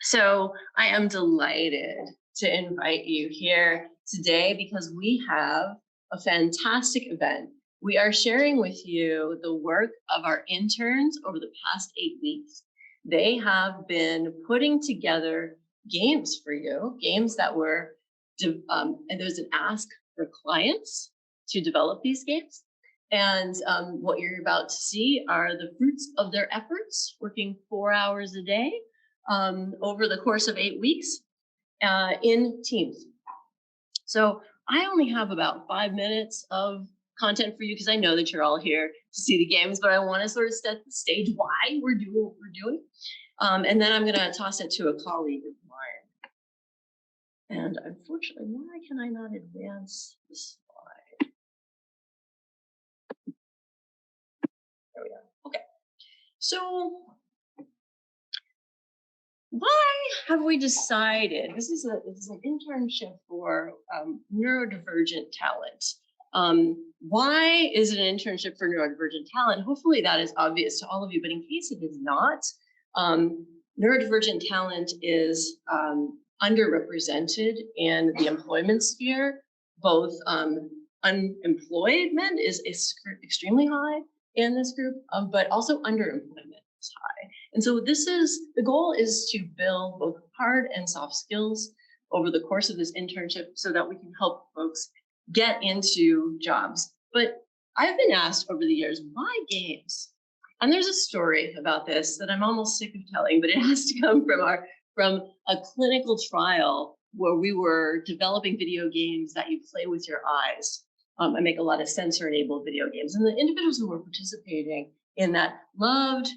So I am delighted to invite you here today because we have a fantastic event. We are sharing with you the work of our interns over the past 8 weeks. They have been putting together games for you, games that were, and there's an ask for clients to develop these games. And what you're about to see are the fruits of their efforts, working 4 hours a day over the course of 8 weeks in teams. So I only have about 5 minutes of content for you because I know that you're all here to see the games, but I want to sort of set the stage why we're doing what we're doing. And then I'm going to toss it to a colleague of mine. And unfortunately, why can I not advance this slide? There we go. Okay. So why have we decided, this is an internship for neurodivergent talent. Why is it an internship for neurodivergent talent? Hopefully that is obvious to all of you, but in case it is not, neurodivergent talent is underrepresented in the employment sphere. Both unemployment is extremely high in this group, but also underemployment is high. And so the goal is to build both hard and soft skills over the course of this internship so that we can help folks get into jobs. But I've been asked over the years, why games? And there's a story about this that I'm almost sick of telling, but it has to come from a clinical trial where we were developing video games that you play with your eyes. I make a lot of sensor-enabled video games, and the individuals who were participating in that loved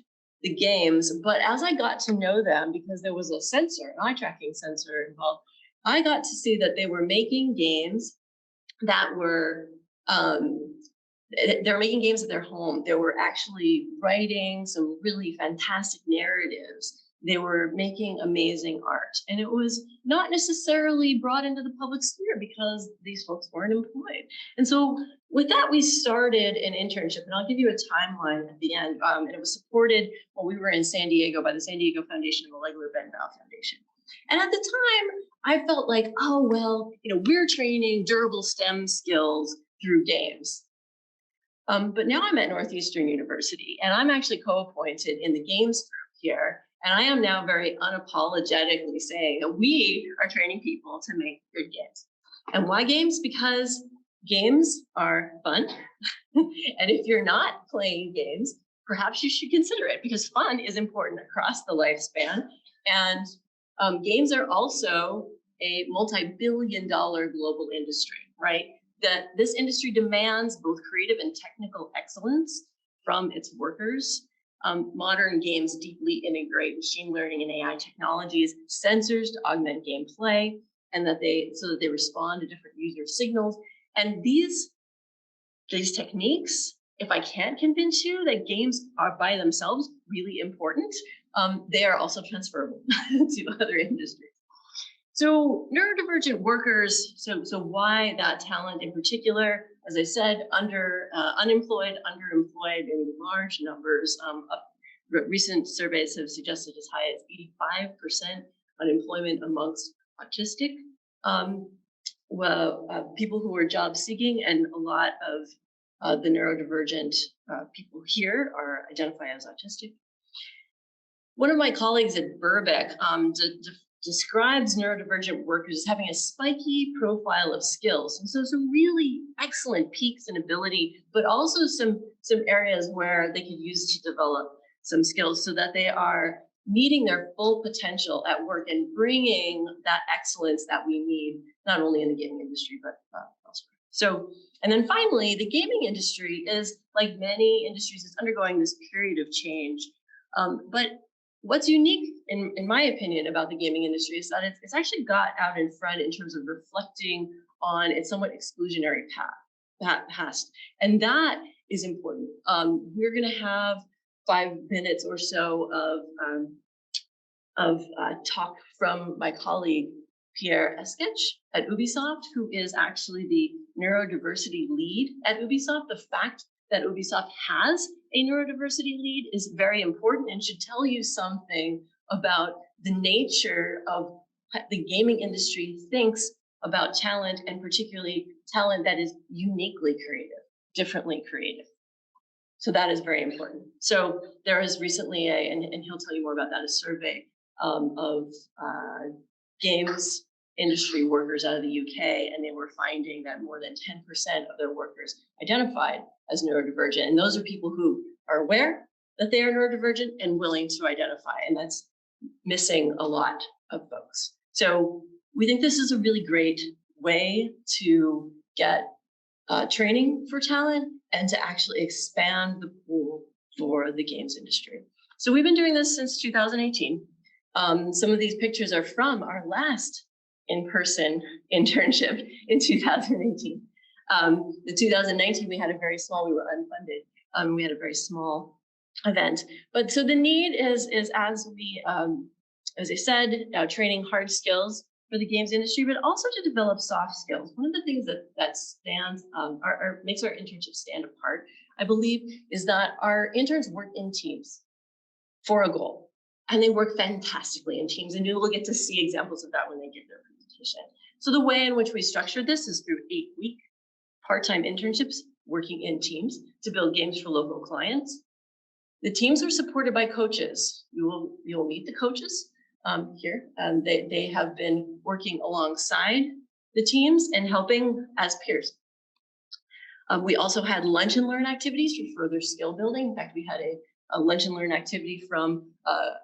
the games, but as I got to know them, because there was a sensor, an eye tracking sensor involved, I got to see that they were making games that were, they're making games at their home. They were actually writing some really fantastic narratives. They were making amazing art. And it was not necessarily brought into the public sphere because these folks weren't employed. And so with that, we started an internship, and I'll give you a timeline at the end. And it was supported while we were in San Diego by the San Diego Foundation and the Legler Benbow Foundation. And at the time, I felt like, oh, well, we're training durable STEM skills through games. But now I'm at Northeastern University, and I'm actually co-appointed in the games group here. And I am now very unapologetically saying that we are training people to make good games. And why games? Because games are fun. And if you're not playing games, perhaps you should consider it, because fun is important across the lifespan. And games are also a multi-billion-dollar global industry, right? That this industry demands both creative and technical excellence from its workers. Modern games deeply integrate machine learning and AI technologies, sensors to augment gameplay, and so that they respond to different user signals. And these techniques, if I can't convince you that games are by themselves really important, they are also transferable to other industries. So neurodivergent workers, so why that talent in particular? As I said, unemployed, underemployed in large numbers. Recent surveys have suggested as high as 85% unemployment amongst autistic people who are job seeking, and a lot of the neurodivergent people here are identified as autistic. One of my colleagues at Birkbeck describes neurodivergent workers as having a spiky profile of skills. And so some really excellent peaks in ability, but also some areas where they could use to develop some skills so that they are meeting their full potential at work and bringing that excellence that we need, not only in the gaming industry, but elsewhere. So, and then finally, the gaming industry is, like many industries, is undergoing this period of change. But what's unique, in my opinion, about the gaming industry is that it's actually got out in front in terms of reflecting on its somewhat exclusionary past. And that is important. We're going to have 5 minutes or so of talk from my colleague, Piere Escaich at Ubisoft, who is actually the neurodiversity lead at Ubisoft. The fact that Ubisoft has a neurodiversity lead is very important and should tell you something about the nature of the gaming industry thinks about talent, and particularly talent that is uniquely creative, differently creative. So that is very important. So there was recently and he'll tell you more about that, a survey of games industry workers out of the UK, and they were finding that more than 10% of their workers identified as neurodivergent. And those are people who are aware that they are neurodivergent and willing to identify, and that's missing a lot of folks. So we think this is a really great way to get training for talent and to actually expand the pool for the games industry. So we've been doing this since 2018. Some of these pictures are from our last in-person internship in 2018. The 2019, we had a very small, we were unfunded. We had a very small event. But so the need is as we, as I said, training hard skills for the games industry, but also to develop soft skills. One of the things that stands or makes our internship stand apart, I believe, is that our interns work in teams for a goal, and they work fantastically in teams. And you will get to see examples of that when they give their presentation. So the way in which we structured this is through 8-week part-time internships working in teams to build games for local clients. The teams are supported by coaches. You will meet the coaches here. They have been working alongside the teams and helping as peers. We also had lunch and learn activities for further skill building. In fact, we had a lunch and learn activity from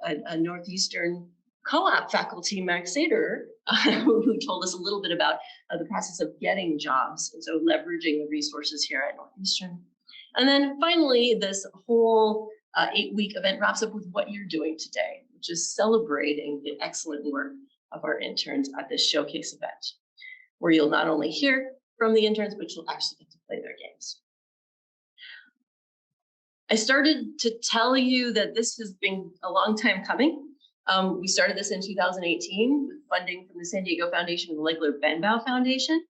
a Northeastern co-op faculty, Max Sader, who told us a little bit about the process of getting jobs. And so leveraging the resources here at Northeastern. And then finally, this whole 8-week event wraps up with what you're doing today, which is celebrating the excellent work of our interns at this showcase event, where you'll not only hear from the interns, but you'll actually get to play their games. I started to tell you that this has been a long time coming. We started this in 2018 with funding from the San Diego Foundation and the Legler Benbow Foundation.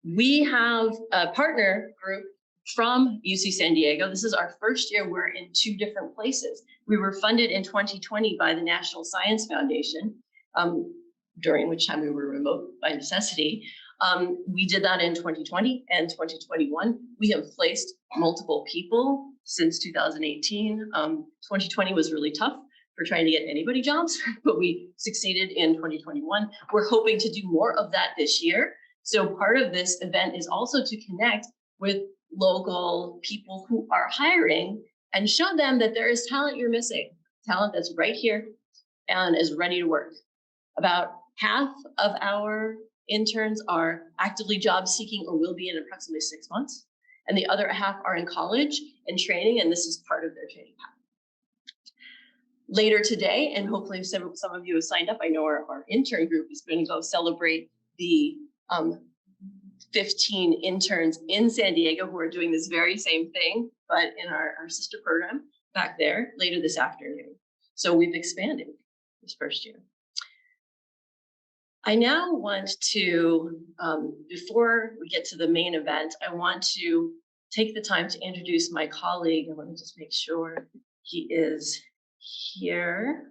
We have a partner group from UC San Diego. This is our first year. We're in 2 different places. We were funded in 2020 by the National Science Foundation, during which time we were remote by necessity. We did that in 2020 and 2021. We have placed multiple people since 2018. 2020 was really tough for trying to get anybody jobs, but we succeeded in 2021. We're hoping to do more of that this year. So part of this event is also to connect with local people who are hiring and show them that there is talent you're missing, talent that's right here and is ready to work. About half of our interns are actively job seeking or will be in approximately 6 months. And the other half are in college and training, and this is part of their training path. Later today, and hopefully some of you have signed up, I know our intern group is going to go celebrate the 15 interns in San Diego who are doing this very same thing, but in our sister program back there later this afternoon. So we've expanded this first year. I now want to, before we get to the main event, I want to take the time to introduce my colleague, and let me just make sure he is here.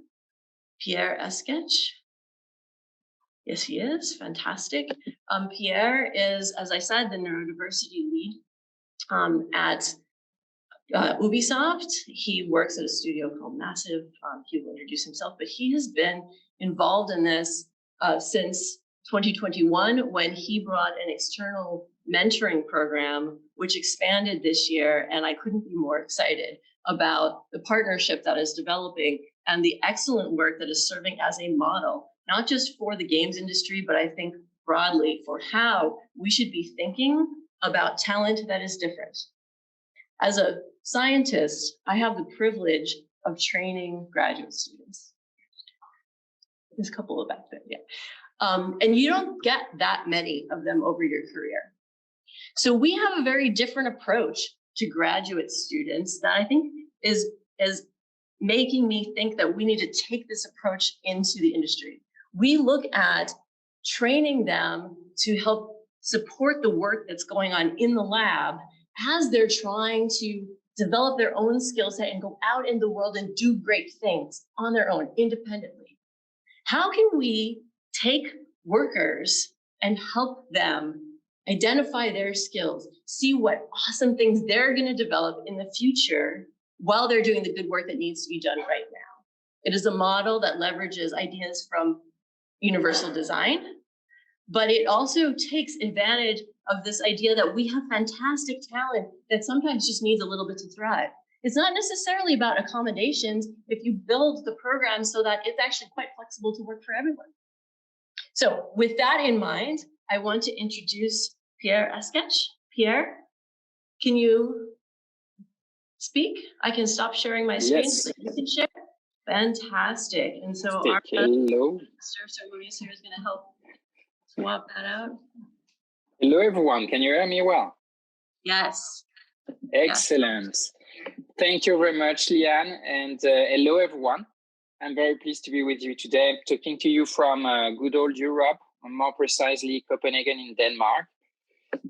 Piere Escaich. Yes, he is. Fantastic. Piere is, as I said, the neurodiversity lead at Ubisoft. He works at a studio called Massive. He will introduce himself, but he has been involved in this since 2021, when he brought an external mentoring program, which expanded this year. And I couldn't be more excited about the partnership that is developing and the excellent work that is serving as a model, not just for the games industry, but I think broadly for how we should be thinking about talent that is different. As a scientist, I have the privilege of training graduate students. There's a couple of back there, yeah. And you don't get that many of them over your career. So we have a very different approach to graduate students that I think is making me think that we need to take this approach into the industry. We look at training them to help support the work that's going on in the lab as they're trying to develop their own skill set and go out in the world and do great things on their own, independently. How can we take workers and help them identify their skills, see what awesome things they're going to develop in the future while they're doing the good work that needs to be done right now? It is a model that leverages ideas from universal design, but it also takes advantage of this idea that we have fantastic talent that sometimes just needs a little bit to thrive. It's not necessarily about accommodations if you build the program so that it's actually quite flexible to work for everyone. So with that in mind, I want to introduce Piere Escaich. Piere, can you speak? I can stop sharing my screen so you can share. Fantastic. And so our hello. Sir Maurice here is going to help swap that out. Hello, everyone. Can you hear me well? Yes. Excellent. Yes. Thank you very much, Leanne. And hello, everyone. I'm very pleased to be with you today. I'm talking to you from good old Europe, more precisely Copenhagen in Denmark.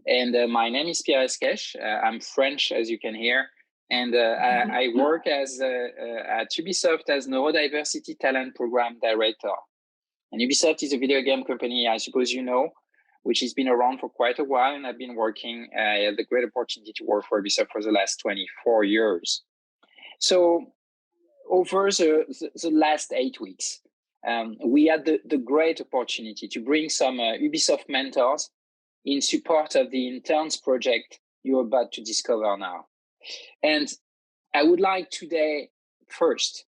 And my name is Piere Escaich. I'm French, as you can hear. And I work as at Ubisoft as Neurodiversity Talent Program Director. And Ubisoft is a video game company, I suppose you know, which has been around for quite a while. And I've been working, I had the great opportunity to work for Ubisoft for the last 24 years. So over the last 8 weeks, we had the great opportunity to bring some Ubisoft mentors in support of the interns project you're about to discover now. And I would like today, first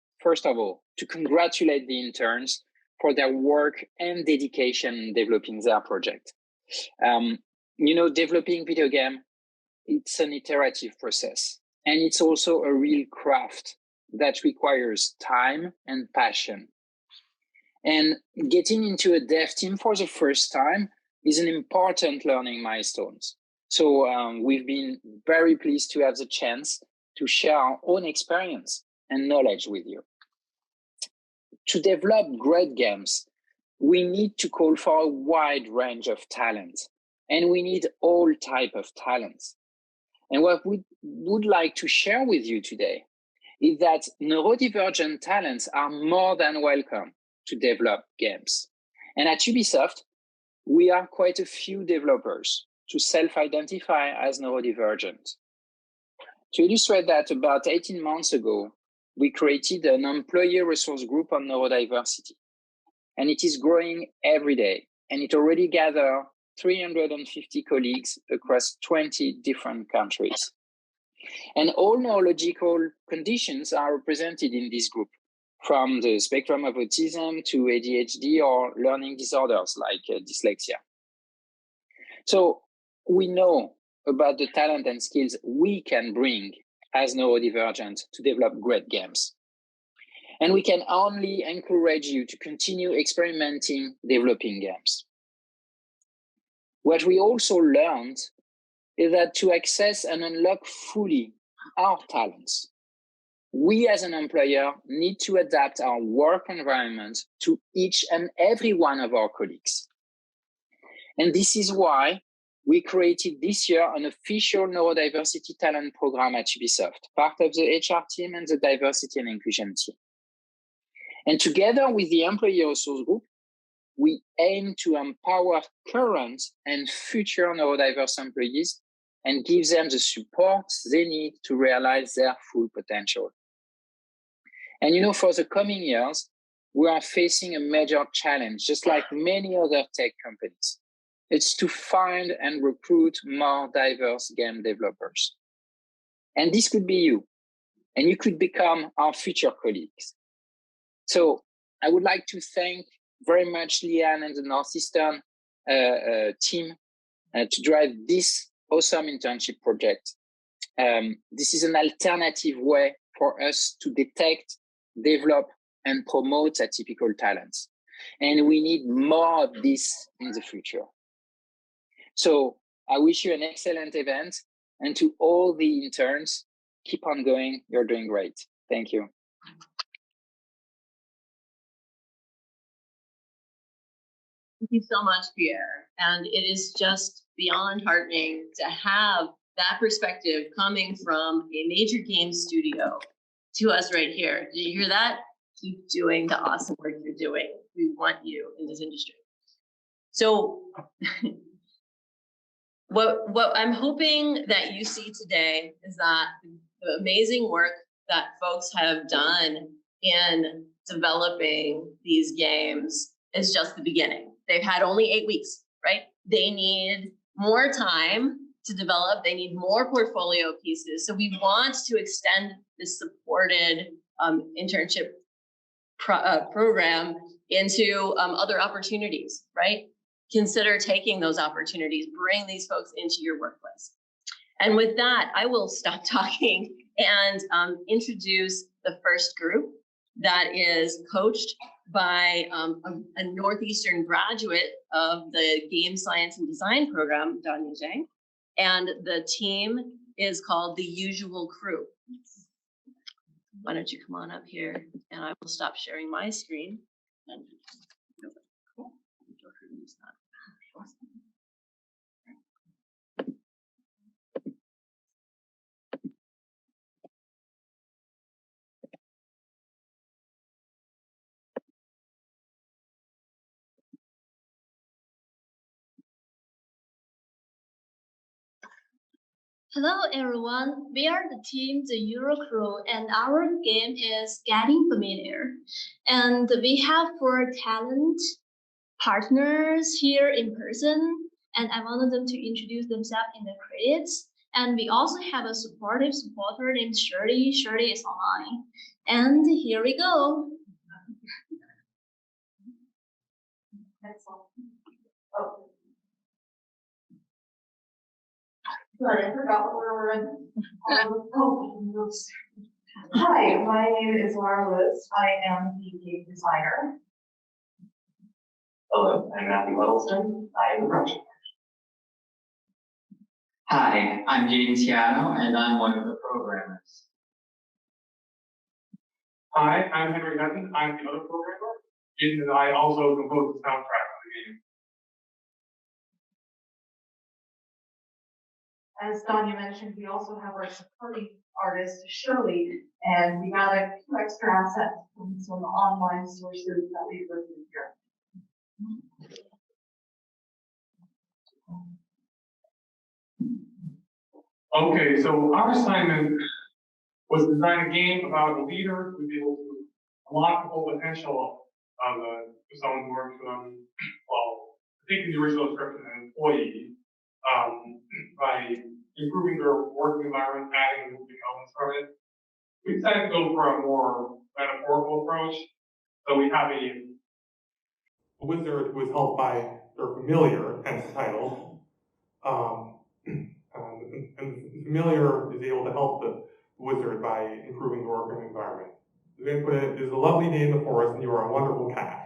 of all, to congratulate the interns for their work and dedication in developing their project. You know, developing video game, it's an iterative process, and it's also a real craft that requires time and passion. And getting into a dev team for the first time is an important learning milestone. So we've been very pleased to have the chance to share our own experience and knowledge with you. To develop great games, we need to call for a wide range of talent, and we need all types of talents. And what we would like to share with you today is that neurodivergent talents are more than welcome to develop games. And at Ubisoft, we are quite a few developers to self-identify as neurodivergent. To illustrate that, about 18 months ago, we created an employee resource group on neurodiversity. And it is growing every day. And it already gathered 350 colleagues across 20 different countries. And all neurological conditions are represented in this group, from the spectrum of autism to ADHD or learning disorders like dyslexia. So we know about the talent and skills we can bring as neurodivergent to develop great games. And we can only encourage you to continue experimenting, developing games. What we also learned is that to access and unlock fully our talents, we as an employer need to adapt our work environment to each and every one of our colleagues. And this is why we created this year an official neurodiversity talent program at Ubisoft, part of the HR team and the diversity and inclusion team. And together with the employee resource group, we aim to empower current and future neurodiverse employees and give them the support they need to realize their full potential. And you know, for the coming years, we are facing a major challenge, just like many other tech companies. It's to find and recruit more diverse game developers. And this could be you, and you could become our future colleagues. So I would like to thank very much Leanne and the Northeastern team to drive this awesome internship project. This is an alternative way for us to detect, develop, and promote atypical talents. And we need more of this in the future. So I wish you an excellent event, and to all the interns, keep on going. You're doing great. Thank you. Thank you so much, Piere. And it is just beyond heartening to have that perspective coming from a major game studio to us right here. Did you hear that? Keep doing the awesome work you're doing. We want you in this industry. So what I'm hoping that you see today is that the amazing work that folks have done in developing these games is just the beginning. They've had only 8 weeks, right? They need more time to develop. They need more portfolio pieces. So we want to extend this supported internship program into other opportunities, right? Consider taking those opportunities, bring these folks into your workplace. And with that, I will stop talking and introduce the first group that is coached by a Northeastern graduate of the Game Science and Design program, Danya Zhang. And the team is called The Usual Crew. Why don't you come on up here and I will stop sharing my screen. Cool. Hello everyone, we are the team The Euro Crew and our game is Getting Familiar. And we have 4 talent partners here in person and I wanted them to introduce themselves in the credits. And we also have a supportive supporter named Shirley. Shirley is online. And here we go. That's all. Oh. Sorry, I forgot where we're in. Hi, my name is Laura Lewis. I am the game designer. Hello, I'm Matthew Huddleston. I am the project manager. Hi, I'm Jaden Ciano, and I'm one of the programmers. Hi, I'm Henry Hutton. I'm the other programmer. Jaden and I also compose the soundtrack of the game. As Danya mentioned, we also have our supporting artist, Shirley, and we got a few extra assets from some online sources that we've reviewed here. Okay, so our assignment was to design a game about a leader who would be able to unlock the full potential of someone who works well, taking the original description, an employee, by improving their working environment, adding moving elements from it. We decided to go for a more metaphorical approach. So we have a wizard who is helped by their familiar, hence the title. And familiar is able to help the wizard by improving the working environment. The input is a lovely day in the forest and you are a wonderful cat.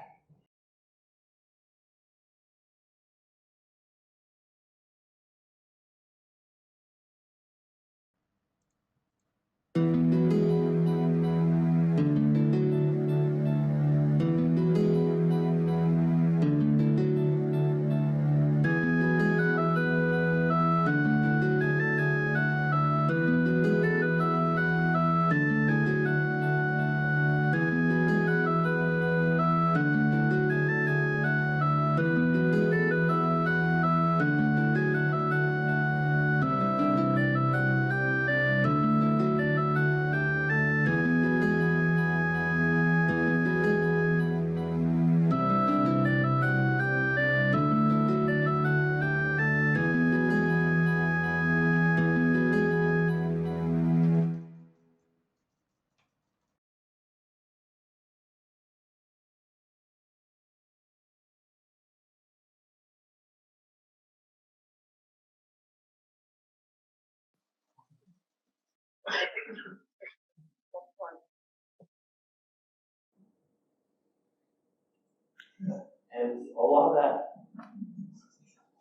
And a lot of that,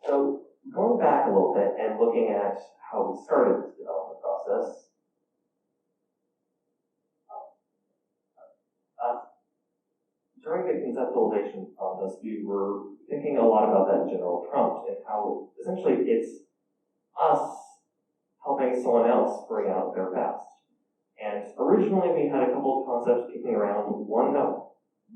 so going back a little bit and looking at how we started this development process, during the conceptualization process, we were thinking a lot about that general prompt and how essentially it's us helping someone else bring out their best. And originally we had a couple of concepts kicking around. One that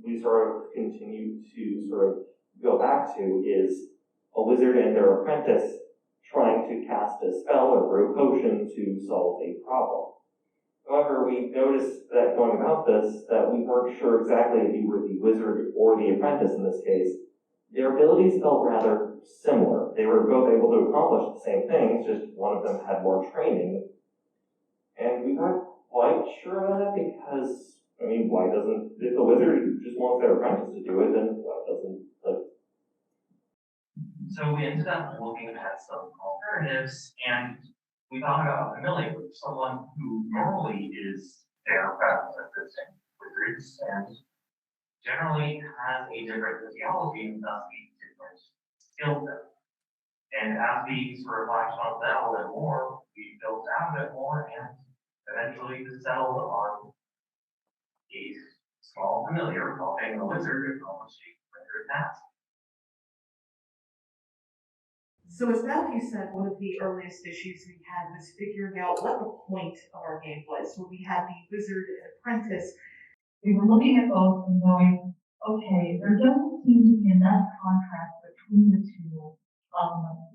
we sort of continue to sort of go back to is a wizard and their apprentice trying to cast a spell or brew a potion to solve a problem. However, we noticed that going about this, that we weren't sure exactly if you were the wizard or the apprentice in this case. Their abilities felt rather similar. They were both able to accomplish the same things, just one of them had more training. And we weren't quite sure about that because, I mean, why doesn't, if the wizard just wants their apprentice to do it, then why doesn't, like... So we ended up looking at some alternatives, and we thought about familiar with someone who normally is their best at assisting wizards and generally has a different physiology and thus a different skill set. And as we sort of latched on that a little bit more, we built out a bit more and eventually settled on a small familiar helping the wizard accomplish a greater task. So as Matthew said, one of the earliest issues we had was figuring out what the point of our game was. When we had the wizard and apprentice, we were looking at both and going, okay, there doesn't seem to be enough contrast between the two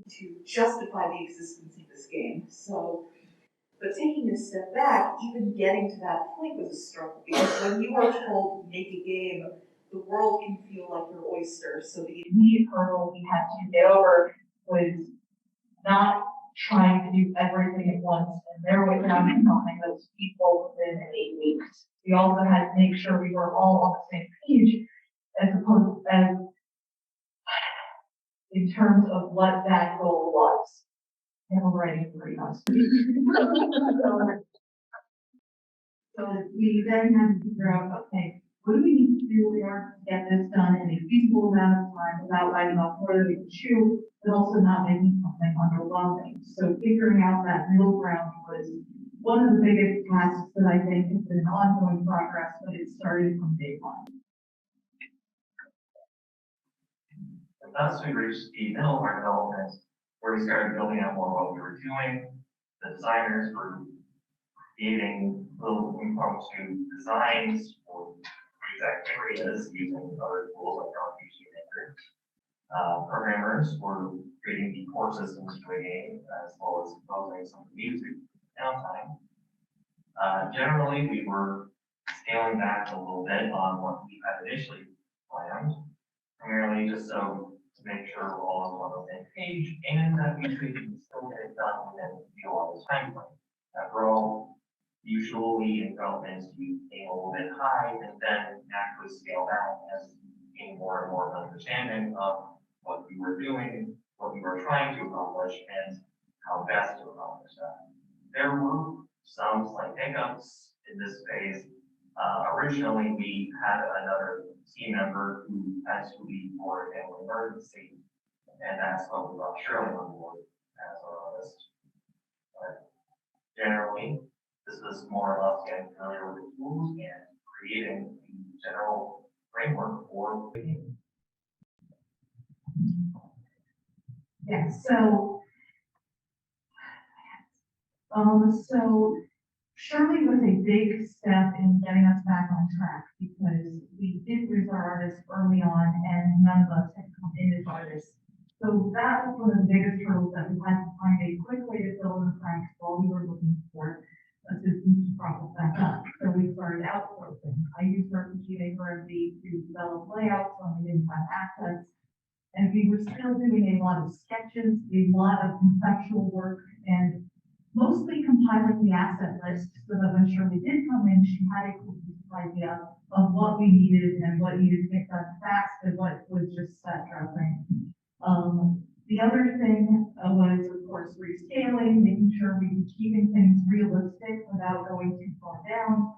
to justify the existence of this game. So, but taking a step back, even getting to that point was a struggle because when you are told make a game, the world can feel like your oyster. So the immediate hurdle we had to get over was not trying to do everything at once and narrow it down to something that was feasible within 8 weeks. We also had to make sure we were all on the same page as opposed as in terms of what that goal was. And we're writing 3 months. So we then had to figure out, okay, what do we need to do in order to get this done in a feasible amount of time without biting off more than we can chew, but also not making something underwhelming. So figuring out that middle ground was one of the biggest tasks that I think has been an ongoing progress, but it started from day one. And thus we reached the middle of our development where we started building out more what we were doing. The designers were creating little impromptu designs for exact areas using other tools like RPG Maker. Programmers were creating the core systems to a game as well as composing some music downtime. Generally, we were scaling back a little bit on what we had initially planned, primarily just so to make sure we're all on the same page and that we could still get it done within the allotted time frame. After all, usually in development, you aim a little bit high and then naturally scale back as you gain more and more of an understanding of what we were doing, what we were trying to accomplish, and how best to accomplish that. There were some slight hiccups in this phase. Originally, we had another team member who had to leave for a family emergency, and that's what we brought Shirley on board as our artist. But generally, this was more or less getting familiar with the tools and creating the general framework for the game. Yeah, so Shirley was a big step in getting us back on track because we did lose our artists early on and none of us had come in as artists. So that was one of the biggest hurdles that we had to find a quick way to fill in the cracks while we were looking for assistance to prop us back up. So we started outsourcing. I used RPG Maker to develop layouts when we didn't have assets. And we were still doing a lot of sketches, a lot of conceptual work, and mostly compiling the asset list so that when Shirley did come in, she had a cohesive idea of what we needed and what needed to get done fast and what was just set dressing. The other thing was, of course, rescaling, making sure we were keeping things realistic without going too far down,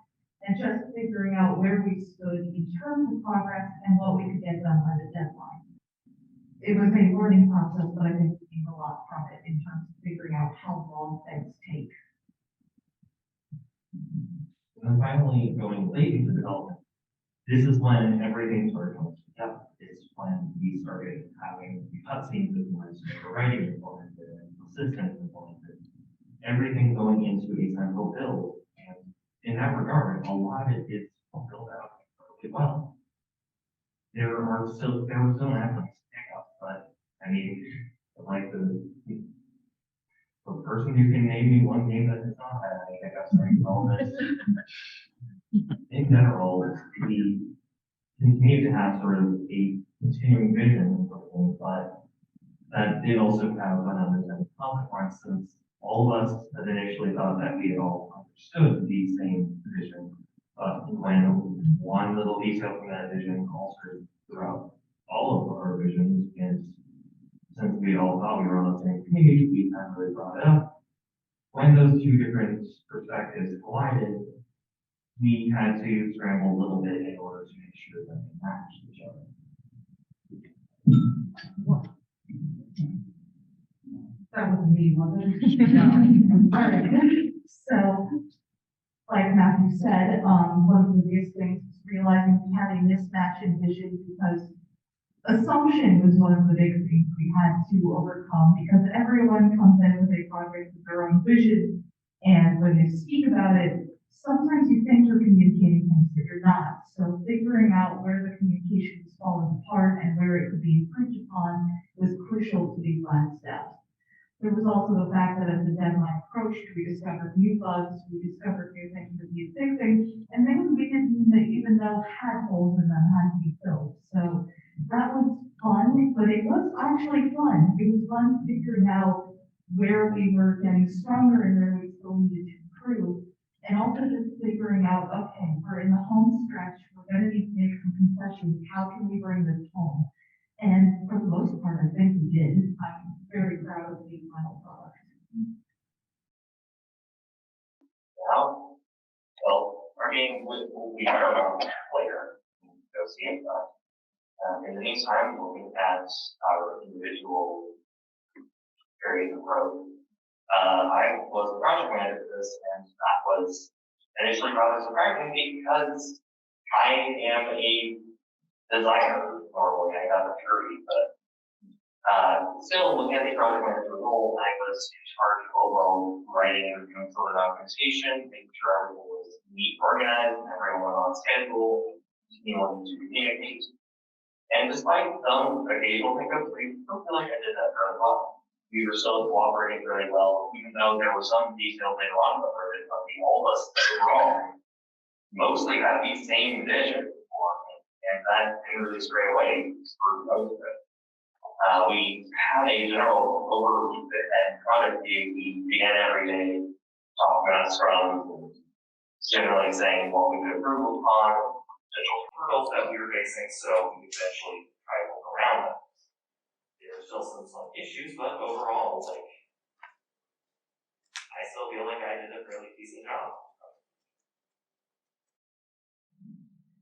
and just figuring out where we stood in terms of progress and what we could get done by the deadline. It was a learning process, but I think we gained a lot from it in terms of figuring out how long things take. And then finally, going late into development, this is when everything started coming together. It's when we started having the cutscenes implemented, the writing implemented, and assistants implemented. everything going into a central build. And in that regard, a lot of it is built out really well. There were still aspects to pick up, but I mean, like the person who can name me one game that has not had any hiccups during all this. In general, we continue to have sort of a continuing vision for things, but that did also have an unintended consequence, since all of us had initially thought that we had all understood the same vision, but when one little detail from that vision altered throughout all of our visions, and since we all thought we were on the same page, we hadn't really brought it up. When those two different perspectives collided, we had to scramble a little bit in order to make sure that they matched each other. That was me, wasn't it? All right. So, like Matthew said, one of the biggest things was realizing we had a mismatch in vision, because assumption was one of the big things we had to overcome, because everyone comes in with a project with their own vision, and when they speak about it, sometimes you think you're communicating things that you're not. So figuring out where the communication is falling apart and where it could be improved upon was crucial to these last steps. There was also the fact that as the deadline approached, we discovered new bugs, we discovered new things that needed fixing, and things we didn't even know had holes in them had to be filled. So that was fun, but it was actually fun. It was fun figuring out where we were getting stronger and where we still needed to improve. And also just figuring out, okay, we're in the home stretch, we're going to need to make some concessions. How can we bring this home? And for the most part, I think we did. I'm very proud of the final product. Now, well, our game we had our own later. Go see it, but in the meantime, looking at our individual areas of growth, I was the project manager for this, and that was initially rather surprising because I am a designer normally. I got a degree, but still looking at the project manager role, I was in charge of overall writing and reviewing for the documentation, making sure everything was neat, organized, and everyone on schedule, continuing to communicate. And despite some occasional hiccups, I still feel like I did that fairly well. We were still cooperating very well, even though there were some details later on that were but we all of us overall mostly had the same vision for me, and that didn't really stray away for most of it. We had a general overview and product view. We began every day talking about Scrum, generally saying what we could improve upon, potential hurdles that we were facing, so we eventually try to work around them. There are still some slight issues, but overall, like, I still feel like I did a fairly decent job.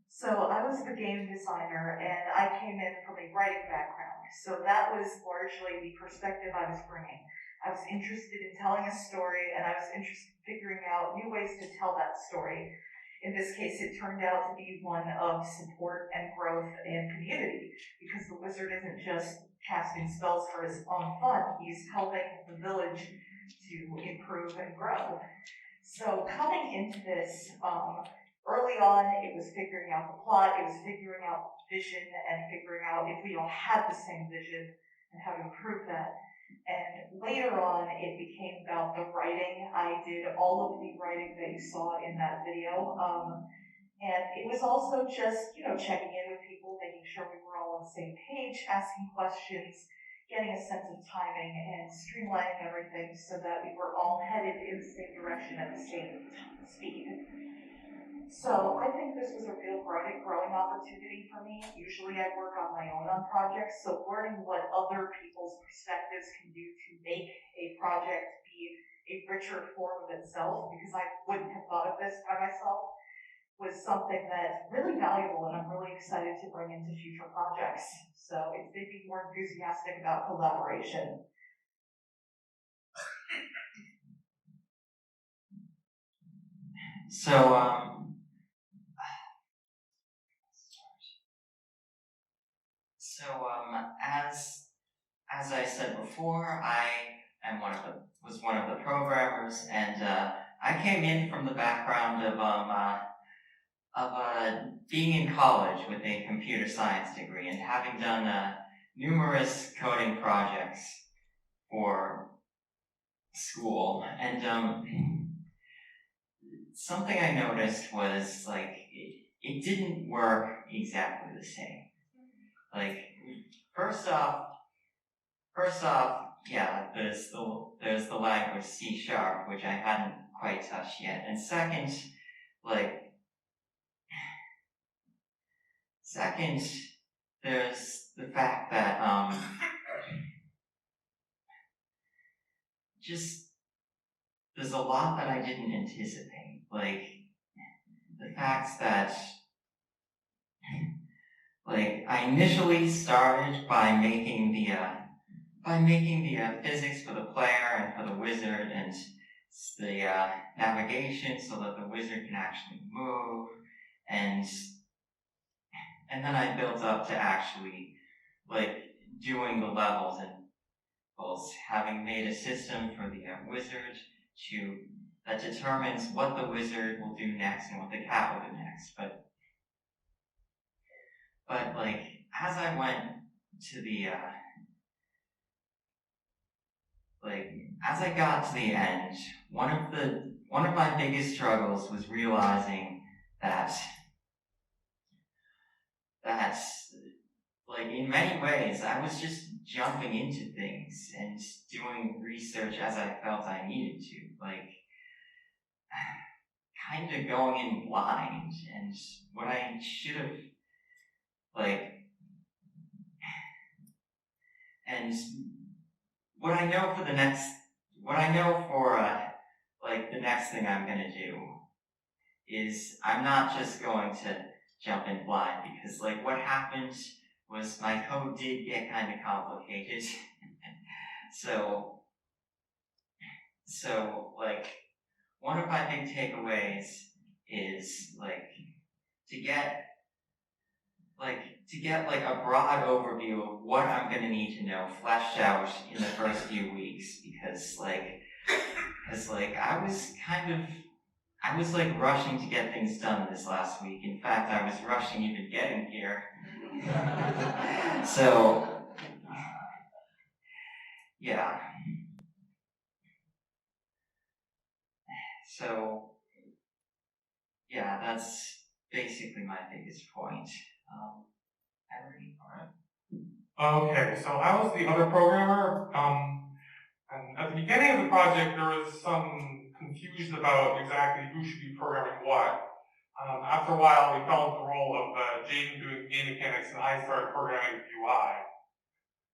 So I was the game designer, and I came in from a writing background. So that was largely the perspective I was bringing. I was interested in telling a story, and I was interested in figuring out new ways to tell that story. In this case, it turned out to be one of support and growth and community, because the wizard isn't just casting spells for his own fun, he's helping the village to improve and grow. So coming into this, early on, it was figuring out the plot, it was figuring out vision, and figuring out if we all had the same vision and how to improve that. And later on, it became about the writing. I did all of the writing that you saw in that video. And it was also just, checking in with people, making sure we were all on the same page, asking questions, getting a sense of timing, and streamlining everything so that we were all headed in the same direction at the same speed. So I think this was a real growing opportunity for me. Usually I work on my own on projects, so learning what other people's perspectives can do to make a project be a richer form of itself, because I wouldn't have thought of this by myself, was something that's really valuable, and I'm really excited to bring into future projects. So it's made me more enthusiastic about collaboration. So, as I said before, I was one of the programmers, and I came in from the background of being in college with a computer science degree and having done numerous coding projects for school. And something I noticed was like it didn't work exactly the same. Like first off, yeah, there's the language C#, which I hadn't quite touched yet. And second, there's the fact that just there's a lot that I didn't anticipate. Like the fact that I initially started by making the physics for the player and for the wizard and the navigation so that the wizard can actually move, and then I built up to actually doing the levels and having made a system for the wizard that determines what the wizard will do next and what the cat will do next. But as I went to the as I got to the end, one of my biggest struggles was realizing that in many ways I was just jumping into things and doing research as I felt I needed to, kind of going in blind, and what I should have and what I know for the next thing I'm gonna do is I'm not just going to jump in blind, because what happened was my code did get kind of complicated. so one of my big takeaways is to get a broad overview of what I'm going to need to know fleshed out in the first few weeks, because I was rushing to get things done this last week. In fact, I was rushing even getting here. So yeah. So yeah, that's basically my biggest point. Henry, all right. Okay, so I was the other programmer, and at the beginning of the project there was some confusion about exactly who should be programming what. After a while, we fell into the role of Jaden doing game mechanics and I started programming the UI.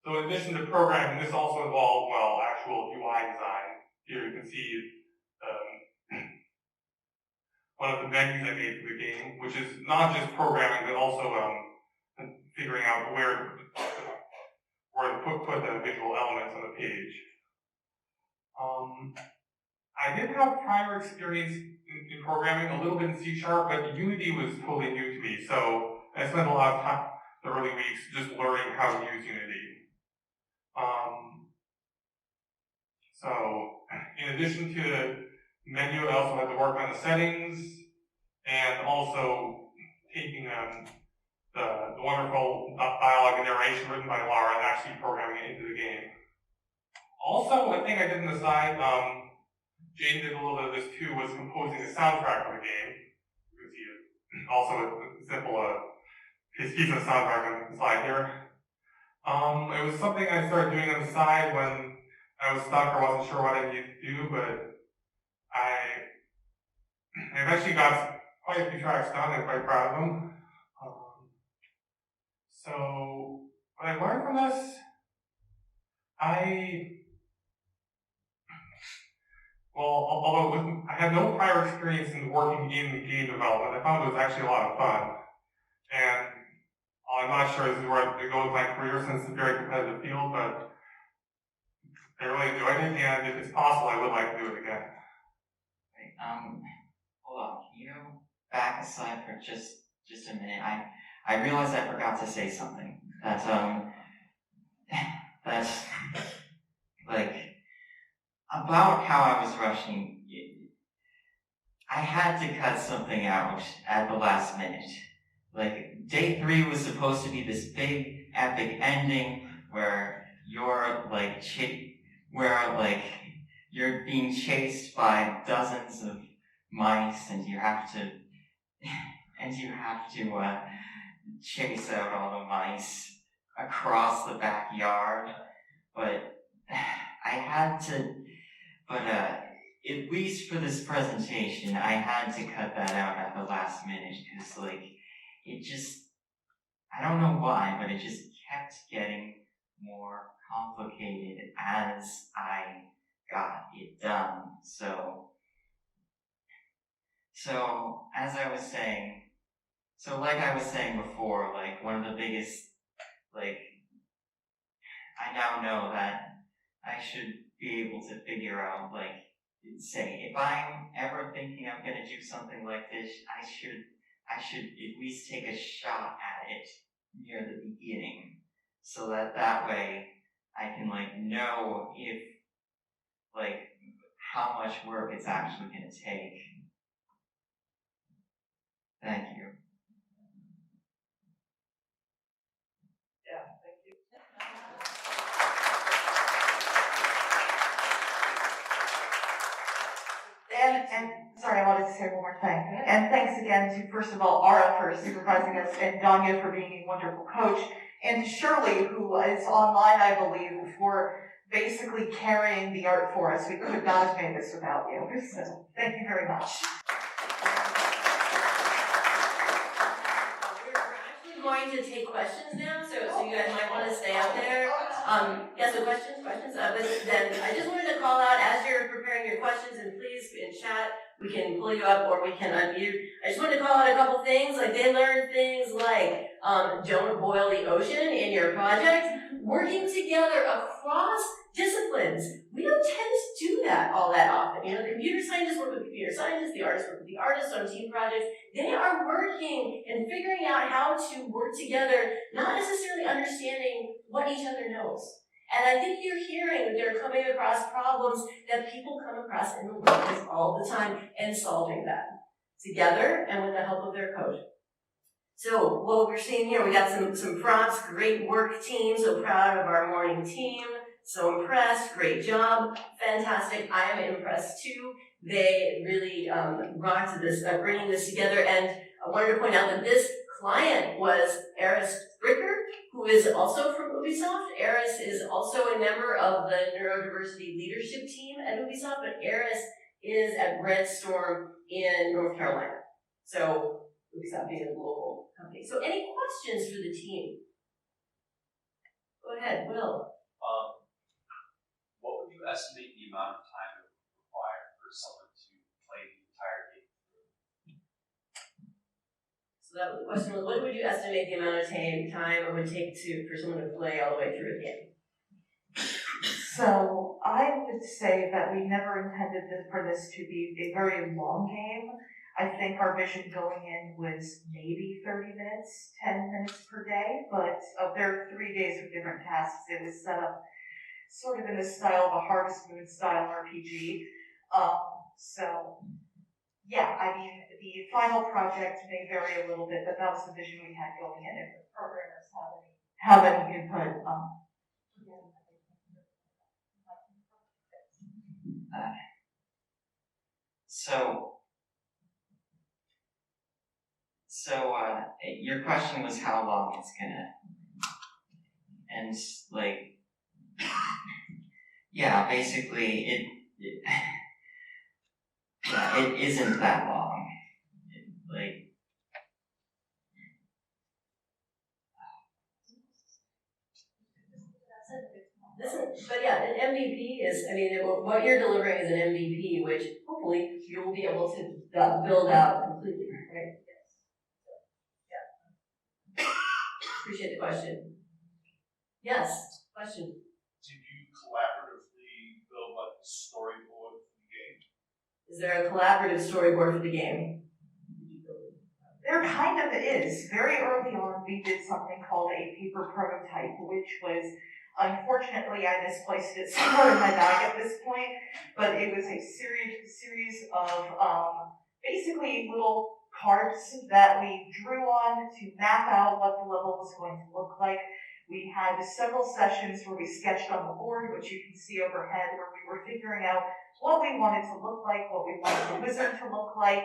So in addition to programming, this also involved, actual UI design. Here you can see one of the menus I made for the game, which is not just programming, but also figuring out where to put the visual elements on the page. I did have prior experience in programming, a little bit in C#, but Unity was totally new to me, so I spent a lot of time the early weeks just learning how to use Unity. So in addition to the menu, I also had to work on the settings and also taking the wonderful dialogue and narration written by Laura and actually programming it into the game. Also, I think I did an aside, Jane did a little bit of this too, was composing the soundtrack for the game. You can see it. Also a simple piece of soundtrack on the slide here. It was something I started doing on the side when I was stuck or wasn't sure what I needed to do, but I eventually got quite a few tracks done and quite proud of them. So what I learned from this, although I had no prior experience in working in game development, I found it was actually a lot of fun. And I'm not sure this is where to go with my career since it's a very competitive field, but I really enjoyed it, and if it's possible, I would like to do it again. Wait, hold on, can you back aside for just a minute? I realized I forgot to say something. That's about how I was rushing, I had to cut something out at the last minute. Like, day 3 was supposed to be this big, epic ending where you're like, you're being chased by dozens of mice, and you have to chase out all the mice across the backyard. But at least for this presentation, I had to cut that out at the last minute, because I don't know why, but it just kept getting more complicated as I got it done. So like I was saying before, like, one of the biggest, like, I now know that I should be able to figure out, like, say, if I'm ever thinking I'm gonna do something like this, I should at least take a shot at it near the beginning, so that way I can, like, know if, like, how much work it's actually gonna take. Thank you. And sorry, I wanted to say one more thing. And thanks again to, first of all, Ara for supervising us, and Danya for being a wonderful coach, and to Shirley, who is online, I believe, for basically carrying the art for us. We could not have made this without you. So thank you very much. We're actually going to take questions now, so you guys might want to stay out there. So questions, but then I just wanted to call out, as you're preparing your questions, and please, in chat, we can pull you up or we can unmute. I just wanted to call out a couple things, like they learned things like, don't boil the ocean in your project, working together across disciplines. We don't tend to do that all that often. You know, computer scientists work with computer scientists, the artists work with the artists on team projects. They are working and figuring out how to work together, not necessarily understanding what each other knows. And I think you're hearing that they're coming across problems that people come across in the workplace all the time and solving them together and with the help of their code. So what we're seeing here, we got some prompts, great work team, so proud of our morning team, so impressed, great job, fantastic, I am impressed too. They really rocked this, bringing this together, and I wanted to point out that this client was Eris Bricker, who is also from Ubisoft. Eris is also a member of the Neurodiversity leadership team at Ubisoft, but Eris is at Red Storm in North Carolina. So Ubisoft being a global company. So any questions for the team? Go ahead, Will. What would you estimate the amount of time it would require for someone to play the entire game through? So the question was, what would you estimate the amount of time it would take for someone to play all the way through a game? So I would say that we never intended for this to be a very long game. I think our vision going in was maybe 30 minutes, 10 minutes per day, but there are 3 days of different tasks. It was set up sort of in the style of a Harvest Moon style RPG. So yeah, I mean, the final project may vary a little bit, but that was the vision we had going in. If the programmers have any input, your question was how long it's gonna, and like, yeah, basically it isn't that long. But yeah, an MVP is, I mean, what you're delivering is an MVP, which hopefully you will be able to build out completely, right? Yes. Yeah. Appreciate the question. Yes, question. Did you collaboratively build like a storyboard for the game? Is there a collaborative storyboard for the game? There kind of is. Very early on, we did something called a paper prototype, which was Unfortunately, I misplaced it somewhere in my bag at this point, but it was a series of basically little cards that we drew on to map out what the level was going to look like. We had several sessions where we sketched on the board, which you can see overhead, where we were figuring out what we wanted to look like, what we wanted the wizard to look like.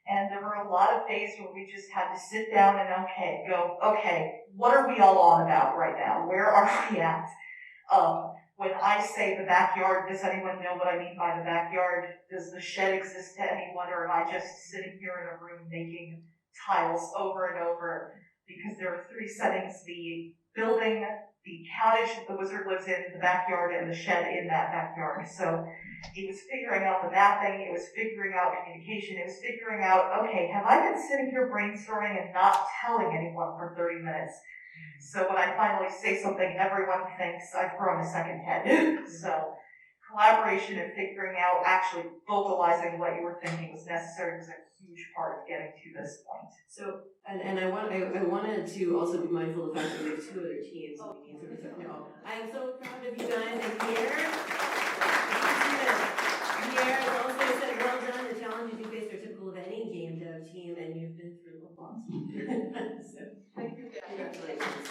And there were a lot of days where we just had to sit down and okay, what are we all on about right now? Where are we at? When I say the backyard, does anyone know what I mean by the backyard? Does the shed exist to anyone, or am I just sitting here in a room making tiles over and over? Because there are three settings: the building, the cottage that the wizard lives in, the backyard, and the shed in that backyard. So it was figuring out the mapping, it was figuring out communication, it was figuring out, okay, have I been sitting here brainstorming and not telling anyone for 30 minutes? So when I finally say something, everyone thinks I've grown a second head. So collaboration and figuring out, actually vocalizing what you were thinking was necessary was a huge part of getting to this point. So, and I wanted to also be mindful of the fact that we have two other teams that we need to respect. No, I am so proud of you guys, and Piere has also said, well done, the challenges you faced are typical of any game dev team, and you've been through a lot. So, thank you guys. Congratulations.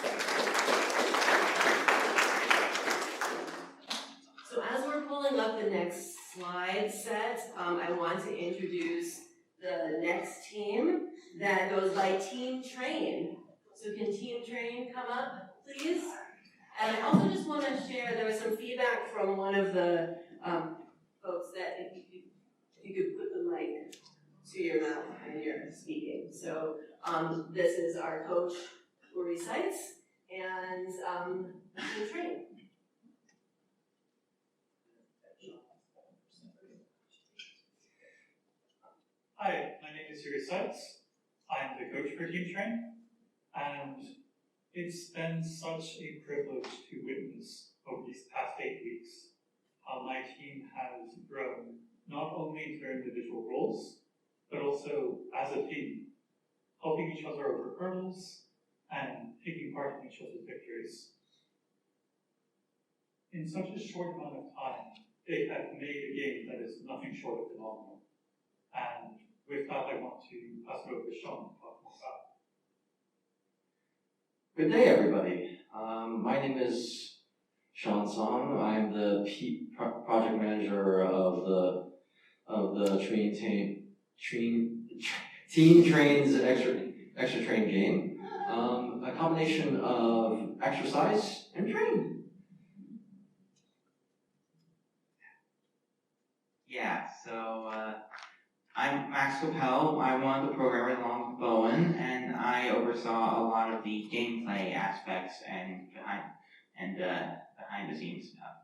So as we're pulling up the next slide set, I want to introduce the next team that goes by Team Train. So can Team Train come up, please? And I also just want to share, there was some feedback from one of the folks that if you could put the mic to your mouth when you're speaking. So this is our coach who recites, and Team Train. Hi, my name is Escaich. I'm the coach for Team Train, and it's been such a privilege to witness over these past 8 weeks how my team has grown, not only in their individual roles, but also as a team, helping each other over hurdles and taking part in each other's victories. In such a short amount of time, they have made a game that is nothing short of phenomenal. And with that, I want to pass it over to Sean to talk more about. Good day, everybody. My name is Sean Song. I'm the project manager of the Teen Train's ExerTrain game. A combination of exercise and train. Yeah, so I'm Max Capel. I'm one of the programmers along with Bowen, and I oversaw a lot of the gameplay aspects and behind the scenes stuff.